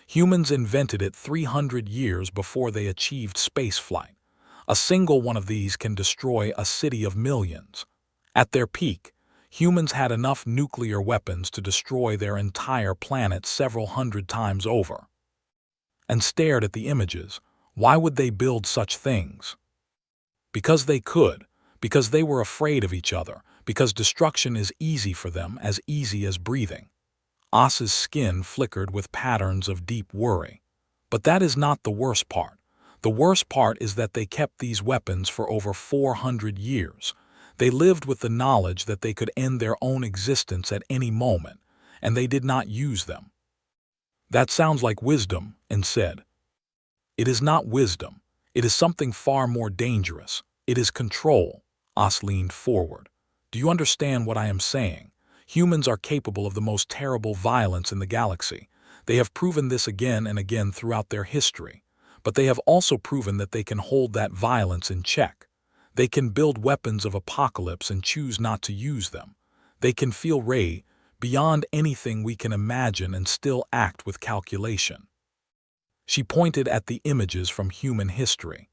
Humans invented it 300 years before they achieved spaceflight. A single one of these can destroy a city of millions. At their peak, humans had enough nuclear weapons to destroy their entire planet several hundred times over. And stared at the images. Why would they build such things? Because they could, because they were afraid of each other, because destruction is easy for them, as easy as breathing. Os's skin flickered with patterns of deep worry. But that is not the worst part. The worst part is that they kept these weapons for over 400 years. They lived with the knowledge that they could end their own existence at any moment, and they did not use them. That sounds like wisdom, and said. It is not wisdom. It is something far more dangerous. It is control. Os leaned forward. Do you understand what I am saying? Humans are capable of the most terrible violence in the galaxy. They have proven this again and again throughout their history. But they have also proven that they can hold that violence in check. They can build weapons of apocalypse and choose not to use them. They can feel rage beyond anything we can imagine and still act with calculation. She pointed at the images from human history.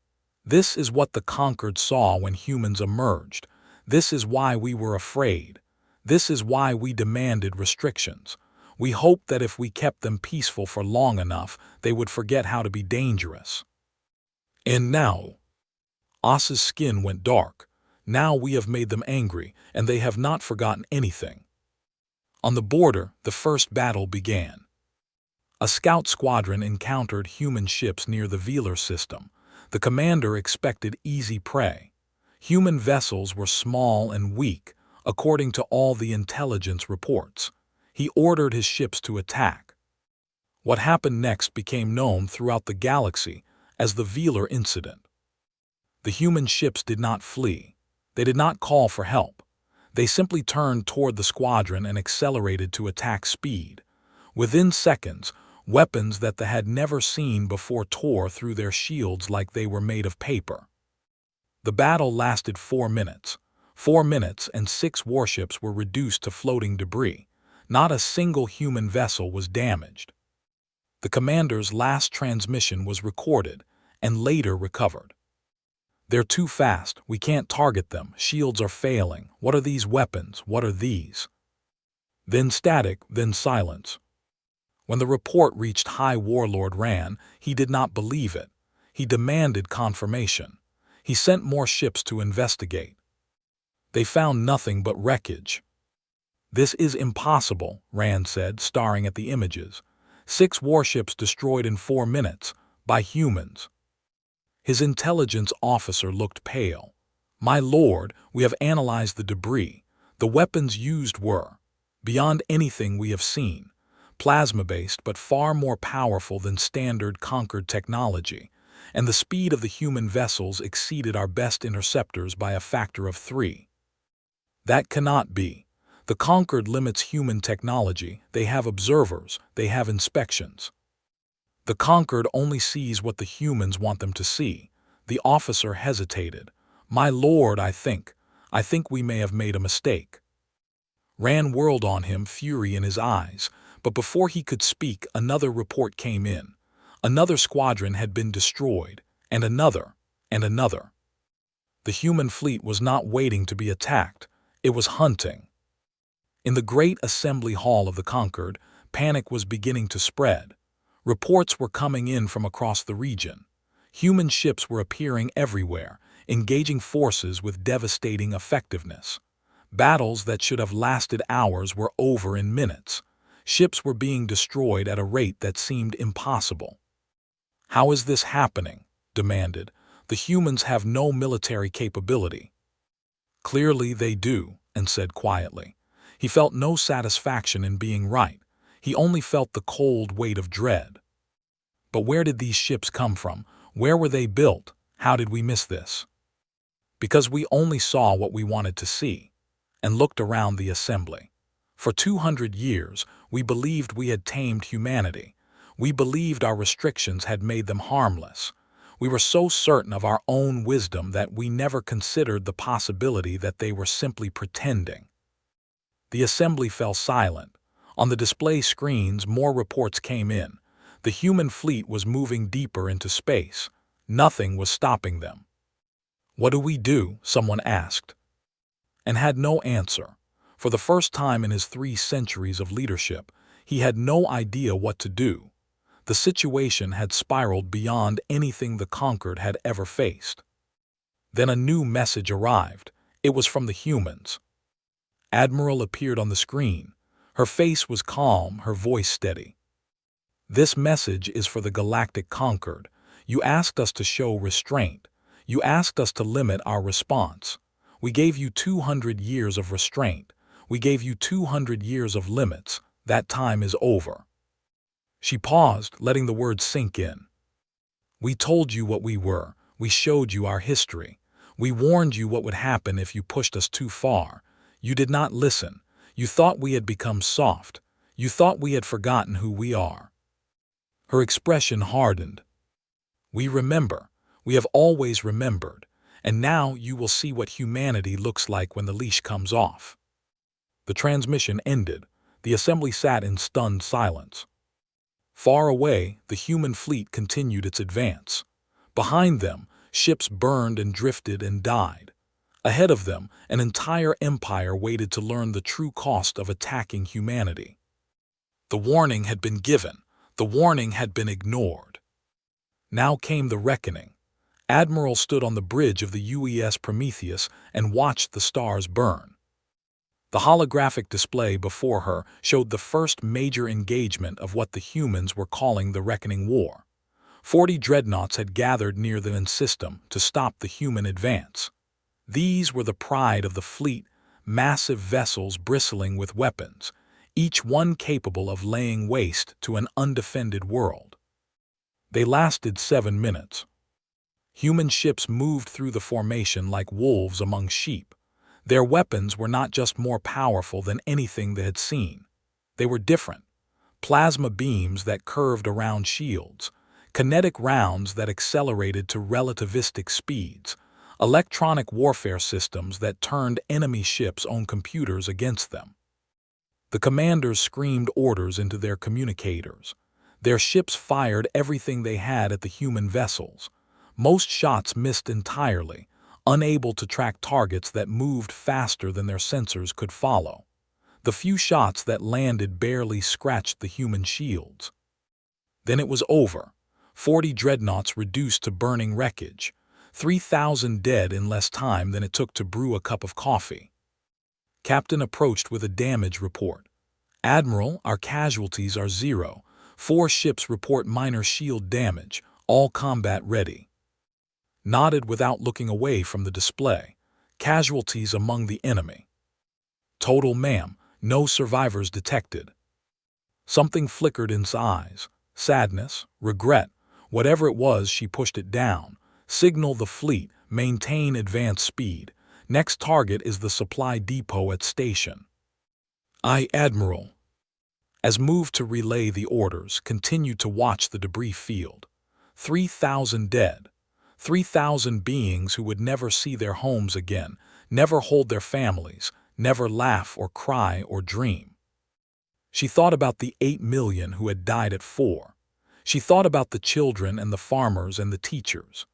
This is what the conquered saw when humans emerged. This is why we were afraid. This is why we demanded restrictions. We hoped that if we kept them peaceful for long enough, they would forget how to be dangerous. And now, Os's skin went dark. Now we have made them angry, and they have not forgotten anything. On the border, the first battle began. A scout squadron encountered human ships near the Velar system. The commander expected easy prey. Human vessels were small and weak, according to all the intelligence reports. He ordered his ships to attack. What happened next became known throughout the galaxy as the Velar incident. The human ships did not flee. They did not call for help. They simply turned toward the squadron and accelerated to attack speed. Within seconds, weapons that they had never seen before tore through their shields like they were made of paper. The battle lasted 4 minutes. 4 minutes and 6 warships were reduced to floating debris. Not a single human vessel was damaged. The commander's last transmission was recorded and later recovered. They're too fast. We can't target them. Shields are failing. What are these weapons? What are these? Then static, then silence. When the report reached High Warlord Ran, he did not believe it. He demanded confirmation. He sent more ships to investigate. They found nothing but wreckage. This is impossible, Rand said, staring at the images. 6 warships destroyed in 4 minutes, by humans. His intelligence officer looked pale. My lord, we have analyzed the debris. The weapons used were, beyond anything we have seen, plasma-based but far more powerful than standard conquered technology, and the speed of the human vessels exceeded our best interceptors by a factor of 3. That cannot be. The conquered limits human technology. They have observers, they have inspections. The conquered only sees what the humans want them to see. The officer hesitated. My lord, I think we may have made a mistake. Rand whirled on him, fury in his eyes, but before he could speak, another report came in. Another squadron had been destroyed, and another, and another. The human fleet was not waiting to be attacked. It was hunting. In the great assembly hall of the conquered, panic was beginning to spread. Reports were coming in from across the region. Human ships were appearing everywhere, engaging forces with devastating effectiveness. Battles that should have lasted hours were over in minutes. Ships were being destroyed at a rate that seemed impossible. How is this happening? Demanded. The humans have no military capability. Clearly they do, and said quietly. He felt no satisfaction in being right. He only felt the cold weight of dread. But where did these ships come from? Where were they built? How did we miss this? Because we only saw what we wanted to see, and looked around the assembly. For 200 years, we believed we had tamed humanity. We believed our restrictions had made them harmless. We were so certain of our own wisdom that we never considered the possibility that they were simply pretending. The assembly fell silent. On the display screens, more reports came in. The human fleet was moving deeper into space. Nothing was stopping them. "What do we do?" someone asked, and had no answer. For the first time in his 3 centuries of leadership, he had no idea what to do. The situation had spiraled beyond anything the conquered had ever faced. Then a new message arrived. It was from the humans. Admiral appeared on the screen. Her face was calm, her voice steady. "This message is for the galactic conquered. You asked us to show restraint. You asked us to limit our response. We gave you 200 years of restraint. We gave you 200 years of limits. That time is over." She paused, letting the words sink in. "We told you what we were. We showed you our history. We warned you what would happen if you pushed us too far. You did not listen. You thought we had become soft. You thought we had forgotten who we are." Her expression hardened. "We remember. We have always remembered. And now you will see what humanity looks like when the leash comes off." The transmission ended. The assembly sat in stunned silence. Far away, the human fleet continued its advance. Behind them, ships burned and drifted and died. Ahead of them, an entire empire waited to learn the true cost of attacking humanity. The warning had been given. The warning had been ignored. Now came the reckoning. Admiral stood on the bridge of the UES Prometheus and watched the stars burn. The holographic display before her showed the first major engagement of what the humans were calling the Reckoning War. 40 dreadnoughts had gathered near the system to stop the human advance. These were the pride of the fleet, massive vessels bristling with weapons, each one capable of laying waste to an undefended world. They lasted 7 minutes. Human ships moved through the formation like wolves among sheep. Their weapons were not just more powerful than anything they had seen. They were different. Plasma beams that curved around shields, kinetic rounds that accelerated to relativistic speeds, electronic warfare systems that turned enemy ships on computers against them. The commanders screamed orders into their communicators. Their ships fired everything they had at the human vessels. Most shots missed entirely, unable to track targets that moved faster than their sensors could follow. The few shots that landed barely scratched the human shields. Then it was over. 40 dreadnoughts reduced to burning wreckage. 3,000 dead in less time than it took to brew a cup of coffee. Captain approached with a damage report. "Admiral, our casualties are 0. 4 ships report minor shield damage, all combat ready." Nodded without looking away from the display. "Casualties among the enemy." "Total, ma'am. No survivors detected." Something flickered in his eyes. Sadness, regret, whatever it was, she pushed it down. "Signal the fleet. Maintain advance speed. Next target is the supply depot at station." "Aye, Admiral." As moved to relay the orders, continued to watch the debris field. 3,000 dead. 3,000 beings who would never see their homes again, never hold their families, never laugh or cry or dream. She thought about the 8 million who had died at 4. She thought about the children and the farmers and the teachers.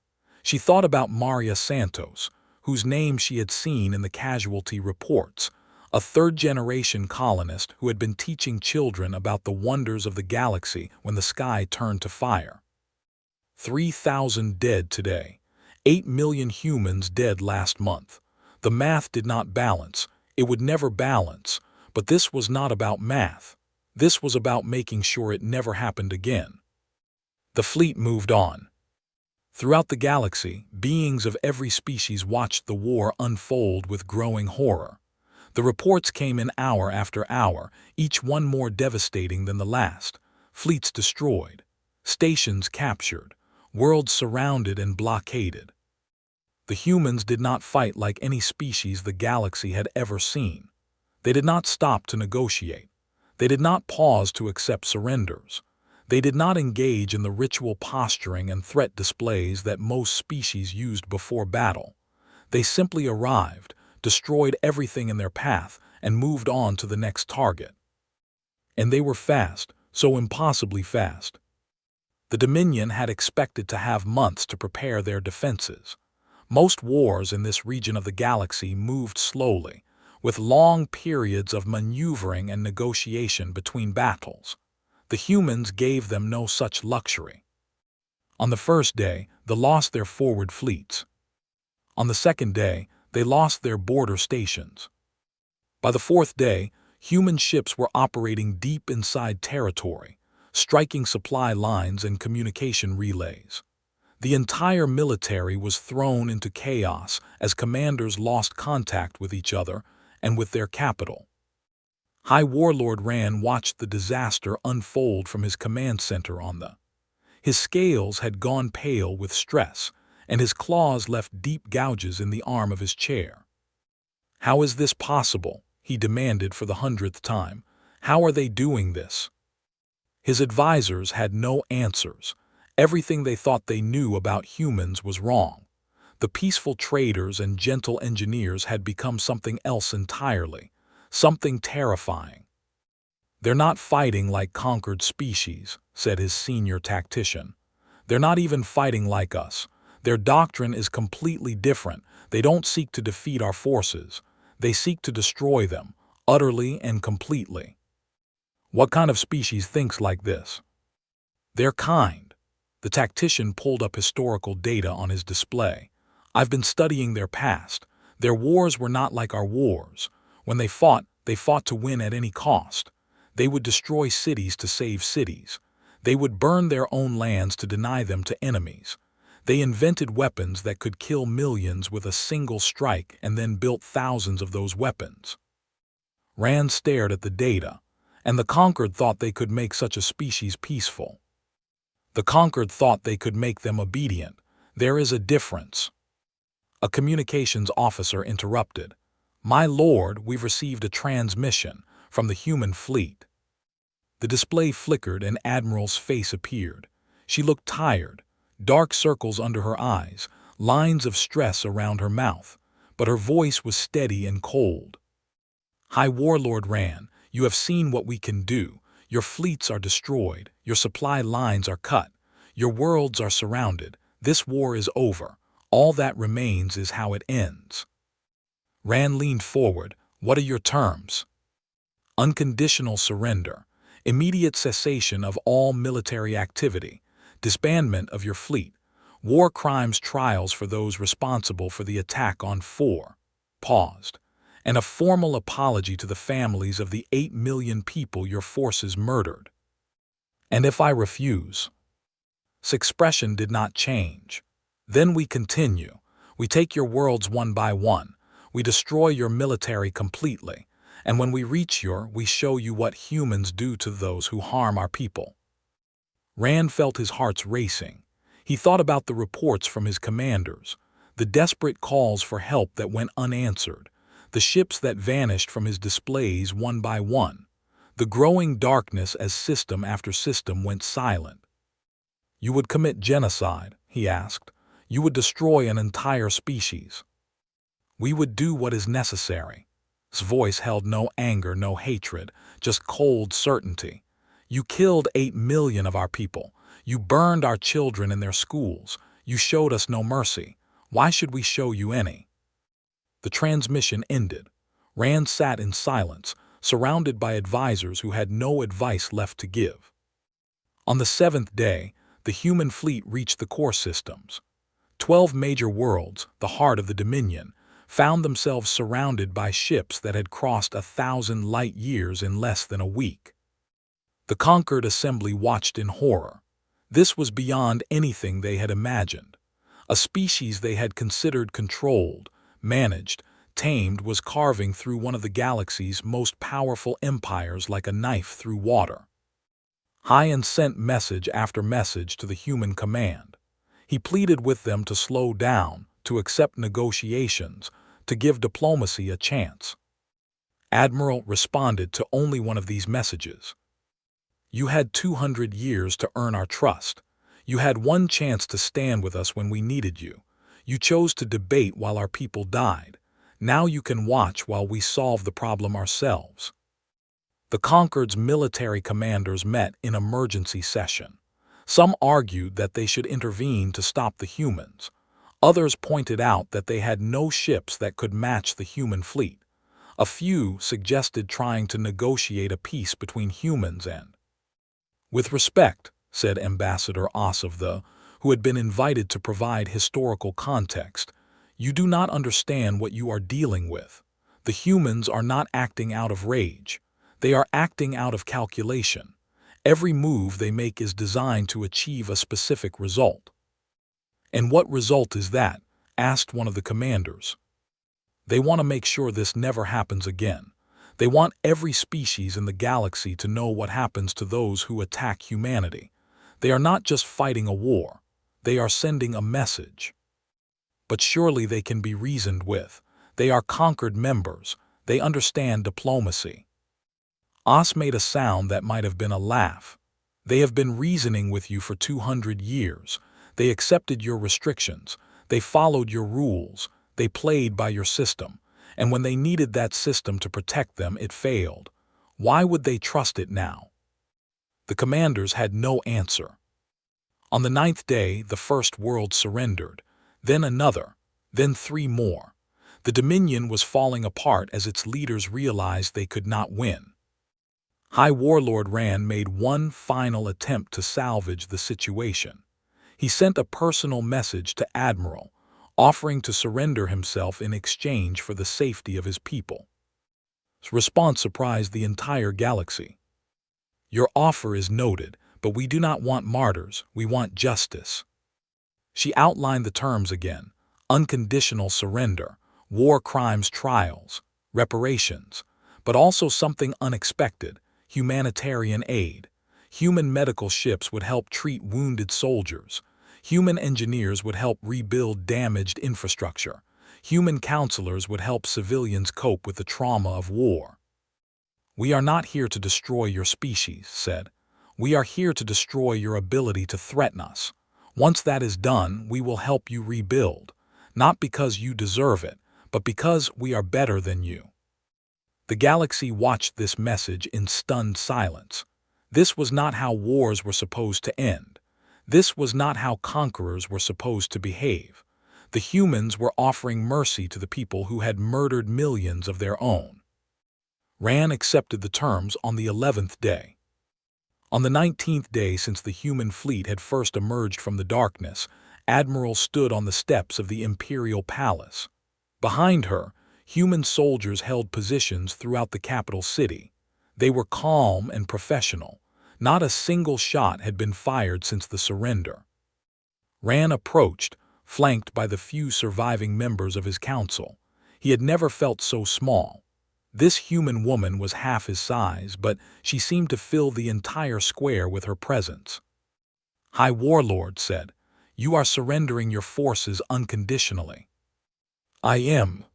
She thought about Maria Santos, whose name she had seen in the casualty reports, a third-generation colonist who had been teaching children about the wonders of the galaxy when the sky turned to fire. 3,000 dead today. 8 million humans dead last month. The math did not balance. It would never balance. But this was not about math. This was about making sure it never happened again. The fleet moved on. Throughout the galaxy, beings of every species watched the war unfold with growing horror. The reports came in hour after hour, each one more devastating than the last. Fleets destroyed. Stations captured, worlds surrounded and blockaded. The humans did not fight like any species the galaxy had ever seen. They did not stop to negotiate. They did not pause to accept surrenders. They did not engage in the ritual posturing and threat displays that most species used before battle. They simply arrived, destroyed everything in their path, and moved on to the next target. And they were fast, so impossibly fast. The Dominion had expected to have months to prepare their defenses. Most wars in this region of the galaxy moved slowly, with long periods of maneuvering and negotiation between battles. The humans gave them no such luxury. On the first day, they lost their forward fleets. On the second day, they lost their border stations. By the fourth day, human ships were operating deep inside territory, striking supply lines and communication relays. The entire military was thrown into chaos as commanders lost contact with each other and with their capital. High Warlord Ran watched the disaster unfold from his command center on the. His scales had gone pale with stress, and his claws left deep gouges in the arm of his chair. "How is this possible?" he demanded for the 100th time. "How are they doing this?" His advisors had no answers. Everything they thought they knew about humans was wrong. The peaceful traders and gentle engineers had become something else entirely, something terrifying. "They're not fighting like conquered species," said his senior tactician. "They're not even fighting like us. Their doctrine is completely different. They don't seek to defeat our forces. They seek to destroy them, utterly and completely." "What kind of species thinks like this?" "Their kind." The tactician pulled up historical data on his display. "I've been studying their past. Their wars were not like our wars. When they fought to win at any cost. They would destroy cities to save cities. They would burn their own lands to deny them to enemies. They invented weapons that could kill millions with a single strike and then built thousands of those weapons." Rand stared at the data, and the conquered thought they could make such a species peaceful. The conquered thought they could make them obedient. There is a difference. A communications officer interrupted. "My lord, we've received a transmission from the human fleet." The display flickered and Admiral's face appeared. She looked tired, dark circles under her eyes, lines of stress around her mouth, but her voice was steady and cold. "High Warlord Ran, you have seen what we can do. Your fleets are destroyed, your supply lines are cut, your worlds are surrounded. This war is over. All that remains is how it ends." Rand leaned forward. "What are your terms?" "Unconditional surrender, immediate cessation of all military activity, disbandment of your fleet, war crimes trials for those responsible for the attack on 4. Paused. "And a formal apology to the families of the 8 million people your forces murdered." "And if I refuse?" His expression did not change. "Then we continue. We take your worlds one by one. We destroy your military completely. And when we reach we show you what humans do to those who harm our people." Rand felt his heart racing. He thought about the reports from his commanders, the desperate calls for help that went unanswered, the ships that vanished from his displays one by one, the growing darkness as system after system went silent. "You would commit genocide?" he asked. "You would destroy an entire species?" "We would do what is necessary." His voice held no anger, no hatred, just cold certainty. "You killed 8 million of our people. You burned our children in their schools. You showed us no mercy. Why should we show you any?" The transmission ended. Rand sat in silence, surrounded by advisors who had no advice left to give. On the 7th day, the human fleet reached the core systems. 12 major worlds, the heart of the Dominion, found themselves surrounded by ships that had crossed 1,000 light years in less than a week. The conquered assembly watched in horror. This was beyond anything they had imagined. A species they had considered controlled, managed, tamed was carving through one of the galaxy's most powerful empires like a knife through water. Hyan sent message after message to the human command. He pleaded with them to slow down, to accept negotiations, to give diplomacy a chance. Admiral responded to only one of these messages. You had 200 years to earn our trust. You had one chance to stand with us when we needed you. You chose to debate while our people died. Now you can watch while we solve the problem ourselves. The Concord's military commanders met in emergency session. Some argued that they should intervene to stop the humans. Others pointed out that they had no ships that could match the human fleet. A few suggested trying to negotiate a peace between humans and... With respect, said Ambassador Osov, who had been invited to provide historical context, you do not understand what you are dealing with. The humans are not acting out of rage. They are acting out of calculation. Every move they make is designed to achieve a specific result. And what result is that? Asked one of the commanders. They want to make sure this never happens again. They want every species in the galaxy to know what happens to those who attack humanity. They are not just fighting a war. They are sending a message. But surely they can be reasoned with. They are Concord members. They understand diplomacy. Os made a sound that might have been a laugh. They have been reasoning with you for 200 years. They accepted your restrictions. They followed your rules. They played by your system. And when they needed that system to protect them, it failed. Why would they trust it now? The commanders had no answer. On the 9th day, the first world surrendered, then another, then 3 more. The Dominion was falling apart as its leaders realized they could not win. High Warlord Rand made one final attempt to salvage the situation. He sent a personal message to Admiral, offering to surrender himself in exchange for the safety of his people. His response surprised the entire galaxy. Your offer is noted, but we do not want martyrs, we want justice. She outlined the terms again: unconditional surrender, war crimes trials, reparations, but also something unexpected: humanitarian aid. Human medical ships would help treat wounded soldiers. Human engineers would help rebuild damaged infrastructure. Human counselors would help civilians cope with the trauma of war. We are not here to destroy your species, said. We are here to destroy your ability to threaten us. Once that is done, we will help you rebuild, not because you deserve it, but because we are better than you. The galaxy watched this message in stunned silence. This was not how wars were supposed to end. This was not how conquerors were supposed to behave. The humans were offering mercy to the people who had murdered millions of their own. Rand accepted the terms on the 11th day. On the 19th day since the human fleet had first emerged from the darkness, Admiral stood on the steps of the Imperial Palace. Behind her, human soldiers held positions throughout the capital city. They were calm and professional. Not a single shot had been fired since the surrender. Rand approached, flanked by the few surviving members of his council. He had never felt so small. This human woman was half his size, but she seemed to fill the entire square with her presence. High Warlord said, "You are surrendering your forces unconditionally." "I am."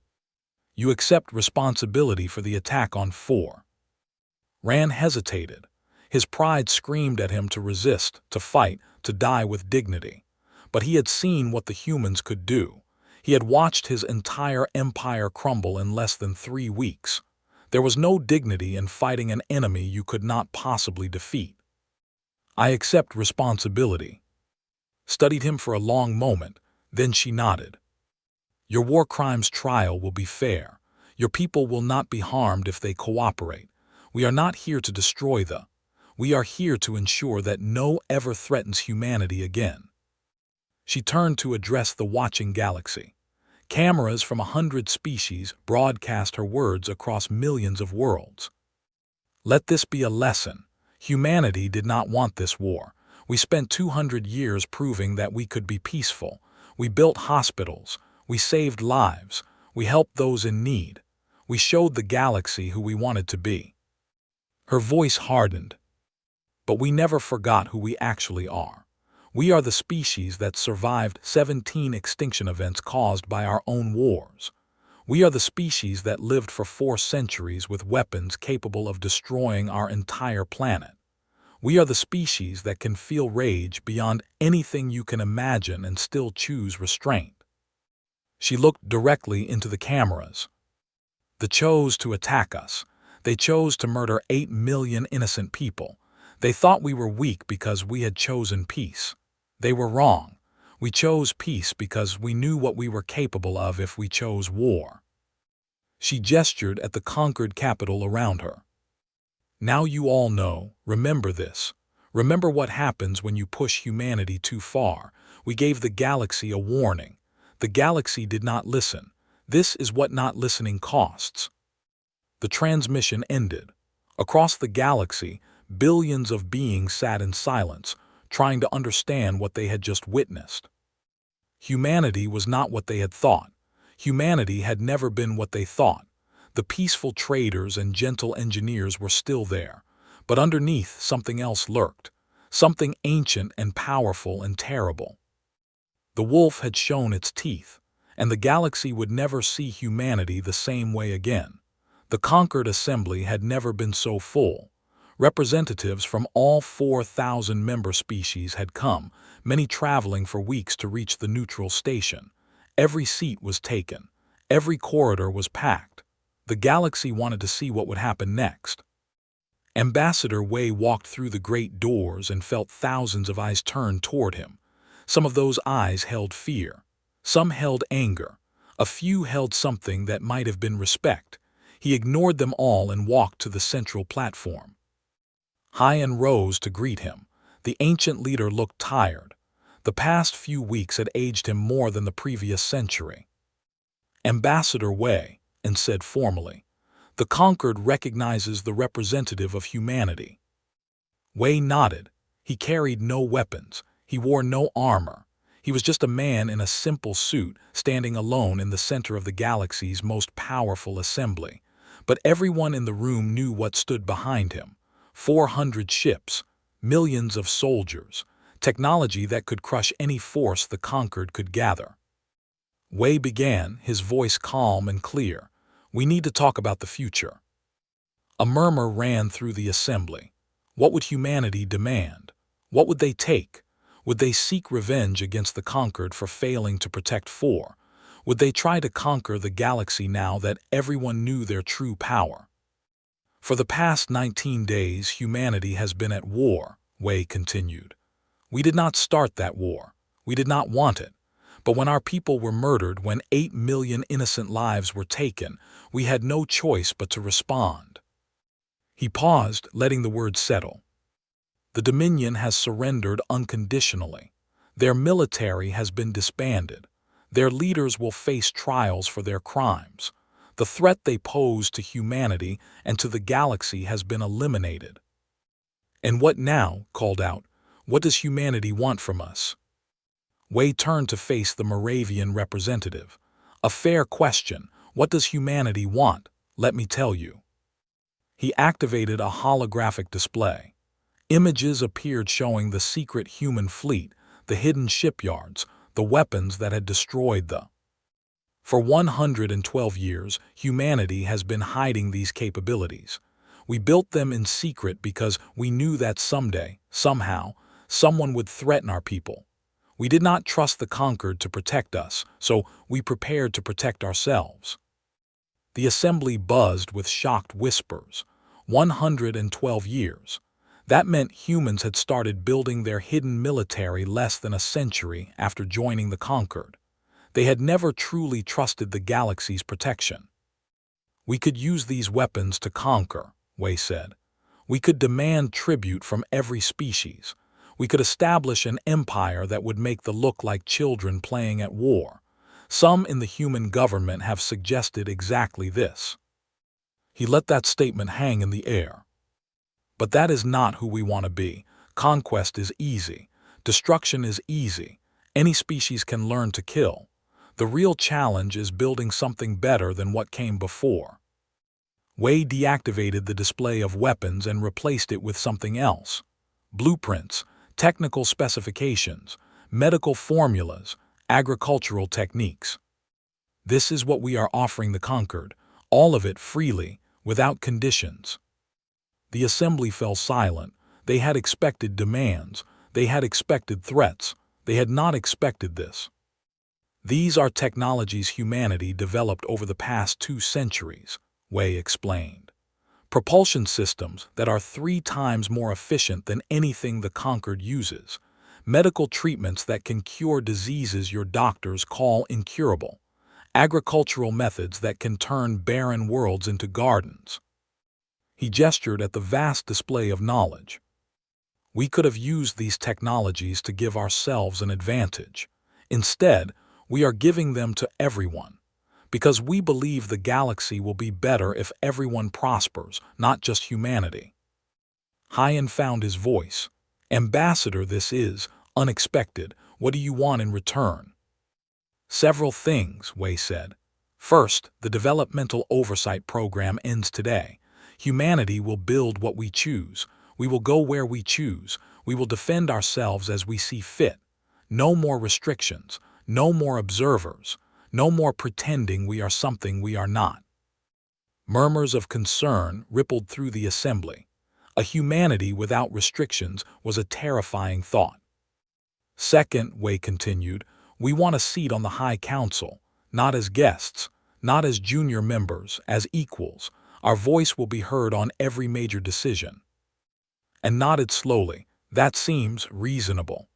"You accept responsibility for the attack on 4. Rand hesitated. His pride screamed at him to resist, to fight, to die with dignity. But he had seen what the humans could do. He had watched his entire empire crumble in less than 3 weeks. There was no dignity in fighting an enemy you could not possibly defeat. "I accept responsibility." Studied him for a long moment, then she nodded. "Your war crimes trial will be fair. Your people will not be harmed if they cooperate. We are not here to destroy the... We are here to ensure that no ever threatens humanity again." She turned to address the watching galaxy. Cameras from 100 species broadcast her words across millions of worlds. "Let this be a lesson. Humanity did not want this war. We spent 200 years proving that we could be peaceful. We built hospitals. We saved lives. We helped those in need. We showed the galaxy who we wanted to be." Her voice hardened. But we never forgot who we actually are. We are the species that survived 17 extinction events caused by our own wars. We are the species that lived for 4 centuries with weapons capable of destroying our entire planet. We are the species that can feel rage beyond anything you can imagine and still choose restraint. She looked directly into the cameras. They chose to attack us. They chose to murder 8 million innocent people. They thought we were weak because we had chosen peace. They were wrong. We chose peace because we knew what we were capable of if we chose war. She gestured at the conquered capital around her. Now you all know, remember this. Remember what happens when you push humanity too far. We gave the galaxy a warning. The galaxy did not listen. This is what not listening costs. The transmission ended. Across the galaxy, billions of beings sat in silence, trying to understand what they had just witnessed. Humanity was not what they had thought. Humanity had never been what they thought. The peaceful traders and gentle engineers were still there, but underneath something else lurked, something ancient and powerful and terrible. The wolf had shown its teeth, and the galaxy would never see humanity the same way again. The conquered assembly had never been so full. Representatives from all 4,000 member species had come, many traveling for weeks to reach the neutral station. Every seat was taken. Every corridor was packed. The galaxy wanted to see what would happen next. Ambassador Wei walked through the great doors and felt thousands of eyes turned toward him. Some of those eyes held fear. Some held anger. A few held something that might have been respect. He ignored them all and walked to the central platform. Hyan rose to greet him. The ancient leader looked tired. The past few weeks had aged him more than the previous century. Ambassador Wei, and said formally, "The conquered recognizes the representative of humanity." Wei nodded. He carried no weapons. He wore no armor. He was just a man in a simple suit, standing alone in the center of the galaxy's most powerful assembly. But everyone in the room knew what stood behind him. 400 ships, millions of soldiers, technology that could crush any force the conquered could gather. Wei began, his voice calm and clear. "We need to talk about the future." A murmur ran through the assembly. What would humanity demand? What would they take? Would they seek revenge against the conquered for failing to protect 4? Would they try to conquer the galaxy now that everyone knew their true power? For the past 19 days, humanity has been at war, Wei continued. We did not start that war. We did not want it. But when our people were murdered, when 8 million innocent lives were taken, we had no choice but to respond. He paused, letting the words settle. The Dominion has surrendered unconditionally. Their military has been disbanded. Their leaders will face trials for their crimes. The threat they pose to humanity and to the galaxy has been eliminated. "And what now?" called out. "What does humanity want from us?" Wei turned to face the Moravian representative. "A fair question. What does humanity want? Let me tell you." He activated a holographic display. Images appeared showing the secret human fleet, the hidden shipyards, the weapons that had destroyed the. For 112 years, humanity has been hiding these capabilities. We built them in secret because we knew that someday, somehow, someone would threaten our people. We did not trust the conquered to protect us, so we prepared to protect ourselves. The assembly buzzed with shocked whispers. 112 years. That meant humans had started building their hidden military less than a century after joining the conquered. They had never truly trusted the galaxy's protection. "We could use these weapons to conquer," Wei said. "We could demand tribute from every species. We could establish an empire that would make them look like children playing at war. Some in the human government have suggested exactly this." He let that statement hang in the air. "But that is not who we want to be. Conquest is easy. Destruction is easy. Any species can learn to kill. The real challenge is building something better than what came before." Wei deactivated the display of weapons and replaced it with something else. blueprints, technical specifications, medical formulas, agricultural techniques. This is what we are offering the conquered, all of it freely, without conditions. The assembly fell silent. They had expected demands. They had expected threats. They had not expected this. These are technologies humanity developed over the past 2 centuries, Wei explained. Propulsion systems that are 3 times more efficient than anything the conquered uses. Medical treatments that can cure diseases your doctors call incurable. Agricultural methods that can turn barren worlds into gardens. He gestured at the vast display of knowledge. We could have used these technologies to give ourselves an advantage. Instead, we are giving them to everyone, because we believe the galaxy will be better if everyone prospers, not just humanity. Hyan found his voice. Ambassador, this is unexpected. What do you want in return? Several things, Wei said. First, the developmental oversight program ends today. Humanity will build what we choose. We will go where we choose. We will defend ourselves as we see fit. No more restrictions. No more observers. No more pretending we are something we are not. Murmurs of concern rippled through the assembly. A humanity without restrictions was a terrifying thought. Second, Wei continued, we want a seat on the High Council, not as guests, not as junior members, as equals. Our voice will be heard on every major decision. And nodded slowly. That seems reasonable.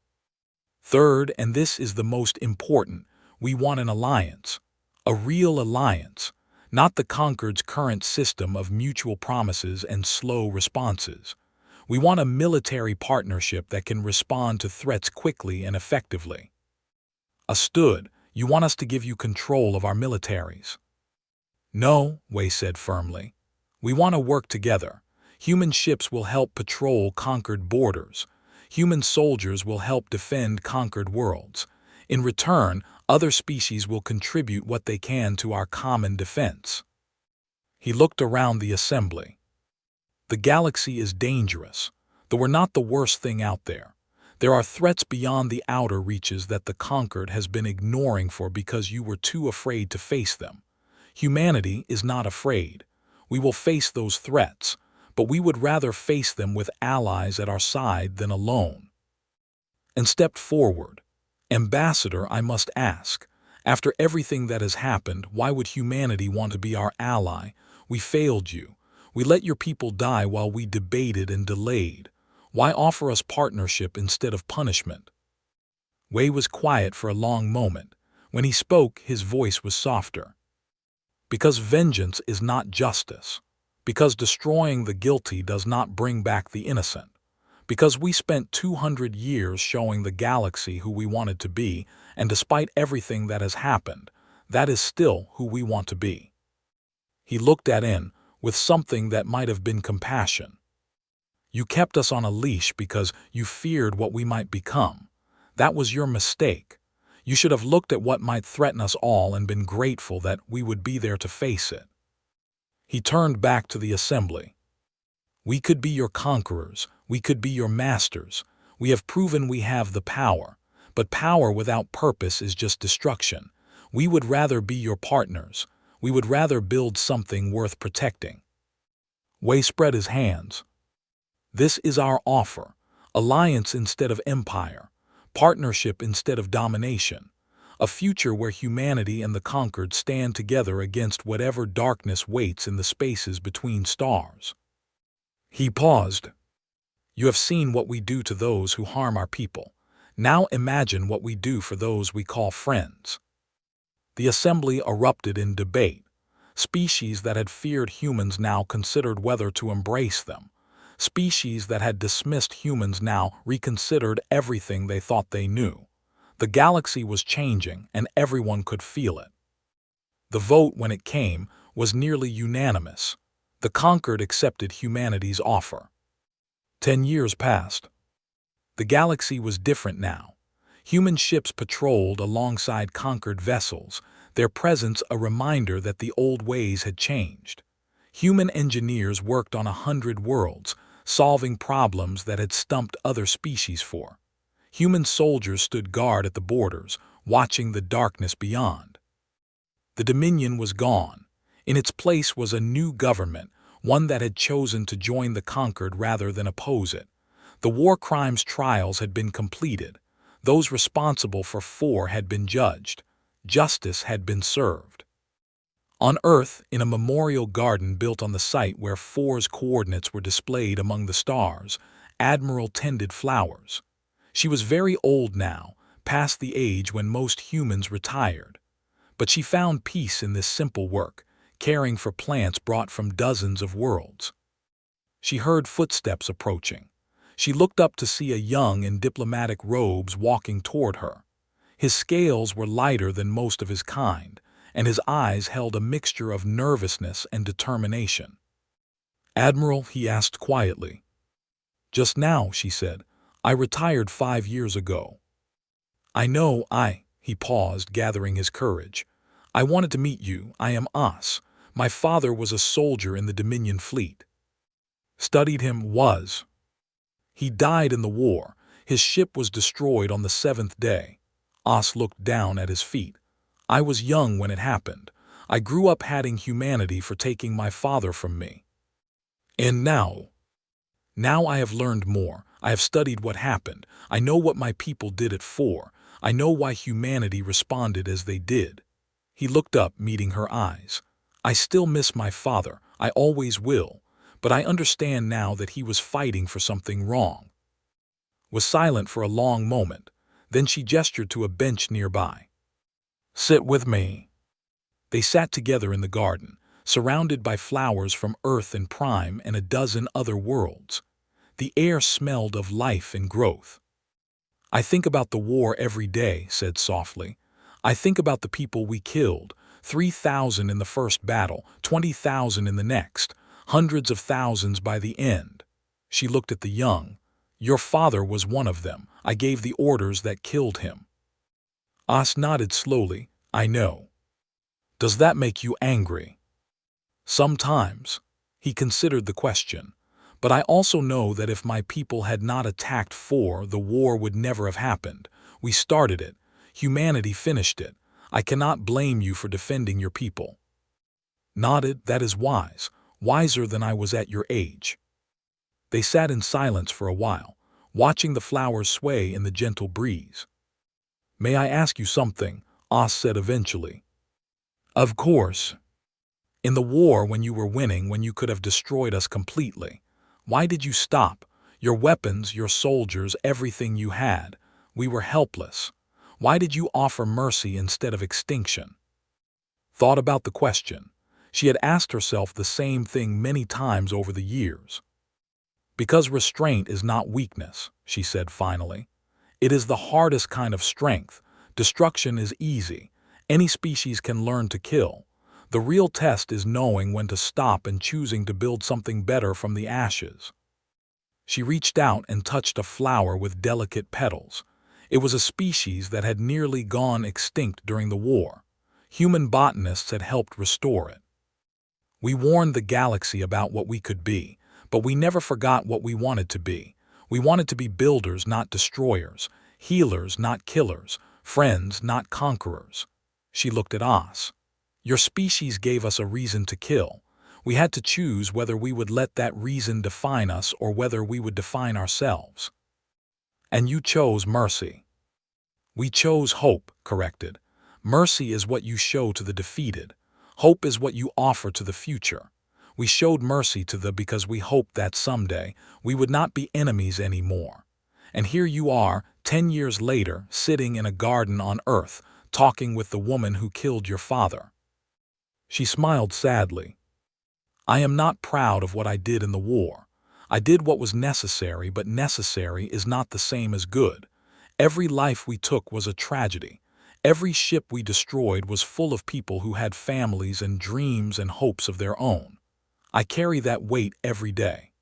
Third, and this is the most important, we want an alliance. A real alliance, not the conquered's current system of mutual promises and slow responses. We want a military partnership that can respond to threats quickly and effectively. Understood, you want us to give you control of our militaries. No, Wei said firmly. We want to work together. Human ships will help patrol conquered borders. Human soldiers will help defend conquered worlds. In return, other species will contribute what they can to our common defense. He looked around the assembly. The galaxy is dangerous, though we're not the worst thing out there. There are threats beyond the outer reaches that the conquered has been ignoring because you were too afraid to face them. Humanity is not afraid. We will face those threats, but we would rather face them with allies at our side than alone. And stepped forward. Ambassador, I must ask, after everything that has happened, why would humanity want to be our ally? We failed you. We let your people die while we debated and delayed. Why offer us partnership instead of punishment? Wei was quiet for a long moment. When he spoke, his voice was softer. Because vengeance is not justice. Because destroying the guilty does not bring back the innocent. Because we spent 200 years showing the galaxy who we wanted to be, and despite everything that has happened, that is still who we want to be. He looked at In with something that might have been compassion. You kept us on a leash because you feared what we might become. That was your mistake. You should have looked at what might threaten us all and been grateful that we would be there to face it. He turned back to the assembly. We could be your conquerors. We could be your masters. We have proven we have the power. But power without purpose is just destruction. We would rather be your partners. We would rather build something worth protecting. Wei spread his hands. This is our offer. Alliance instead of empire. Partnership instead of domination. A future where humanity and the conquered stand together against whatever darkness waits in the spaces between stars. He paused. You have seen what we do to those who harm our people. Now imagine what we do for those we call friends. The assembly erupted in debate. Species that had feared humans now considered whether to embrace them. Species that had dismissed humans now reconsidered everything they thought they knew. The galaxy was changing, and everyone could feel it. The vote, when it came, was nearly unanimous. The conquered accepted humanity's offer. 10 years passed. The galaxy was different now. Human ships patrolled alongside conquered vessels, their presence a reminder that the old ways had changed. Human engineers worked on 100 worlds, solving problems that had stumped other species for. Human soldiers stood guard at the borders, watching the darkness beyond. The Dominion was gone. In its place was a new government, one that had chosen to join the conquered rather than oppose it. The war crimes trials had been completed. Those responsible for four had been judged. Justice had been served. On Earth, in a memorial garden built on the site where four's coordinates were displayed among the stars, Admiral tended flowers. She was very old now, past the age when most humans retired. But she found peace in this simple work, caring for plants brought from dozens of worlds. She heard footsteps approaching. She looked up to see a young in diplomatic robes walking toward her. His scales were lighter than most of his kind, and his eyes held a mixture of nervousness and determination. "Admiral," he asked quietly. "Just now," she said. "I retired 5 years ago." "I know, he paused, gathering his courage. "I wanted to meet you. I am As. My father was a soldier in the Dominion fleet." "Studied him, was." "He died in the war. His ship was destroyed on the 7th day." As looked down at his feet. "I was young when it happened. I grew up hating humanity for taking my father from me. And now I have learned more. I have studied what happened. I know what my people did it for. I know why humanity responded as they did." He looked up, meeting her eyes. "I still miss my father. I always will. But I understand now that he was fighting for something wrong." Was silent for a long moment. Then she gestured to a bench nearby. "Sit with me." They sat together in the garden, surrounded by flowers from Earth and Prime and a dozen other worlds. The air smelled of life and growth. "I think about the war every day," said softly. "I think about the people we killed, 3,000 in the first battle, 20,000 in the next, hundreds of thousands by the end." She looked at the young. "Your father was one of them. I gave the orders that killed him." As nodded slowly. "I know." "Does that make you angry?" "Sometimes." He considered the question. "But I also know that if my people had not attacked the war would never have happened. We started it. Humanity finished it. I cannot blame you for defending your people." Nodded. "That is wise. Wiser than I was at your age." They sat in silence for a while, watching the flowers sway in the gentle breeze. "May I ask you something?" As said eventually. "Of course." "In the war, when you were winning, when you could have destroyed us completely, why did you stop? Your weapons, your soldiers, everything you had. We were helpless. Why did you offer mercy instead of extinction?" Thought about the question. She had asked herself the same thing many times over the years. "Because restraint is not weakness," she said finally. "It is the hardest kind of strength. Destruction is easy. Any species can learn to kill. The real test is knowing when to stop and choosing to build something better from the ashes." She reached out and touched a flower with delicate petals. It was a species that had nearly gone extinct during the war. Human botanists had helped restore it. "We warned the galaxy about what we could be, but we never forgot what we wanted to be. We wanted to be builders, not destroyers, healers, not killers, friends, not conquerors." She looked at As. "Your species gave us a reason to kill. We had to choose whether we would let that reason define us or whether we would define ourselves. And you chose mercy." "We chose hope," corrected. "Mercy is what you show to the defeated. Hope is what you offer to the future. We showed mercy to the because we hoped that someday we would not be enemies anymore. And here you are, 10 years later, sitting in a garden on Earth, talking with the woman who killed your father." She smiled sadly. "I am not proud of what I did in the war. I did what was necessary, but necessary is not the same as good. Every life we took was a tragedy. Every ship we destroyed was full of people who had families and dreams and hopes of their own. I carry that weight every day."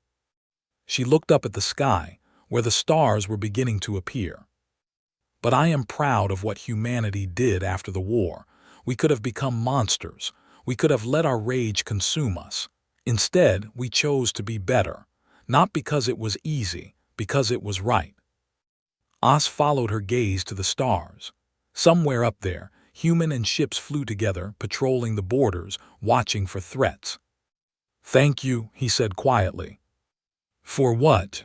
She looked up at the sky, where the stars were beginning to appear. "But I am proud of what humanity did after the war. We could have become monsters. We could have let our rage consume us. Instead, we chose to be better. Not because it was easy, because it was right. Oz followed her gaze to the stars. Somewhere up there, human and ships flew together, patrolling the borders, watching for threats. "Thank you," he said quietly. "For what?"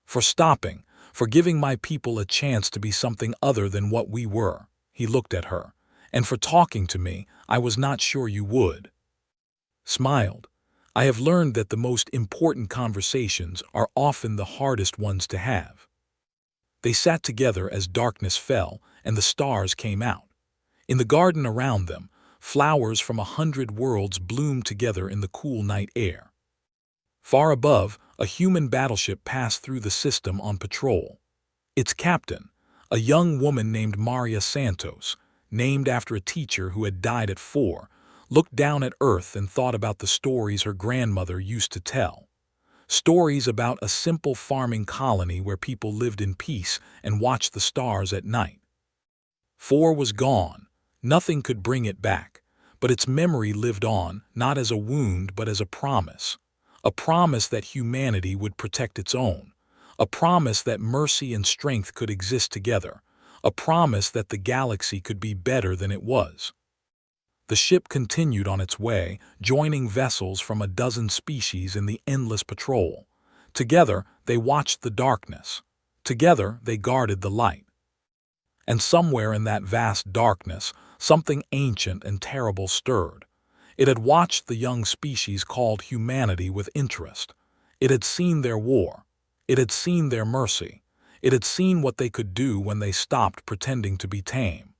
"For stopping, for giving my people a chance to be something other than what we were." He looked at her. "And for talking to me, I was not sure you would." Smiled. "I have learned that the most important conversations are often the hardest ones to have." They sat together as darkness fell and the stars came out. In the garden around them, flowers from 100 worlds bloomed together in the cool night air. Far above, a human battleship passed through the system on patrol. Its captain, a young woman named Maria Santos, named after a teacher who had died at 4, looked down at Earth and thought about the stories her grandmother used to tell. Stories about a simple farming colony where people lived in peace and watched the stars at night. 4 was gone. Nothing could bring it back, but its memory lived on, not as a wound but as a promise. A promise that humanity would protect its own. A promise that mercy and strength could exist together. A promise that the galaxy could be better than it was. The ship continued on its way, joining vessels from a dozen species in the endless patrol. Together, they watched the darkness. Together, they guarded the light. And somewhere in that vast darkness, something ancient and terrible stirred. It had watched the young species called humanity with interest. It had seen their war. It had seen their mercy. It had seen what they could do when they stopped pretending to be tame.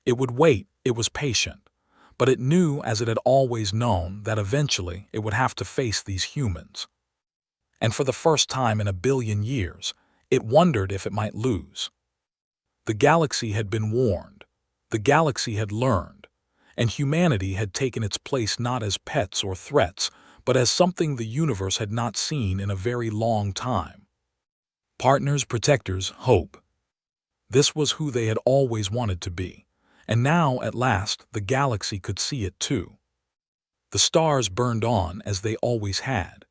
It would wait, it was patient. But it knew, as it had always known, that eventually it would have to face these humans. And for the first time in a billion years, it wondered if it might lose. The galaxy had been warned. The galaxy had learned. And humanity had taken its place not as pets or threats, but as something the universe had not seen in a very long time. Partners, protectors, hope. This was who they had always wanted to be. And now, at last, the galaxy could see it too. The stars burned on as they always had,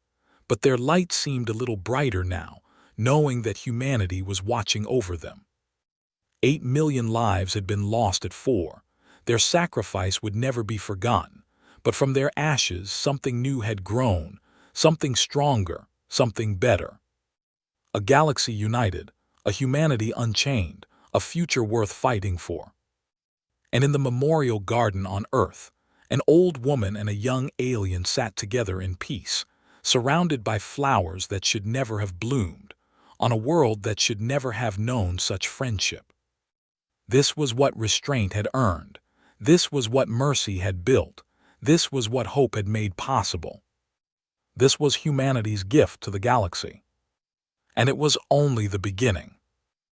but their light seemed a little brighter now, knowing that humanity was watching over them. 8 million lives had been lost at 4. Their sacrifice would never be forgotten, but from their ashes something new had grown, something stronger, something better. A galaxy united, a humanity unchained, a future worth fighting for. And in the memorial garden on Earth, an old woman and a young alien sat together in peace, surrounded by flowers that should never have bloomed, on a world that should never have known such friendship. This was what restraint had earned. This was what mercy had built. This was what hope had made possible. This was humanity's gift to the galaxy. And it was only the beginning.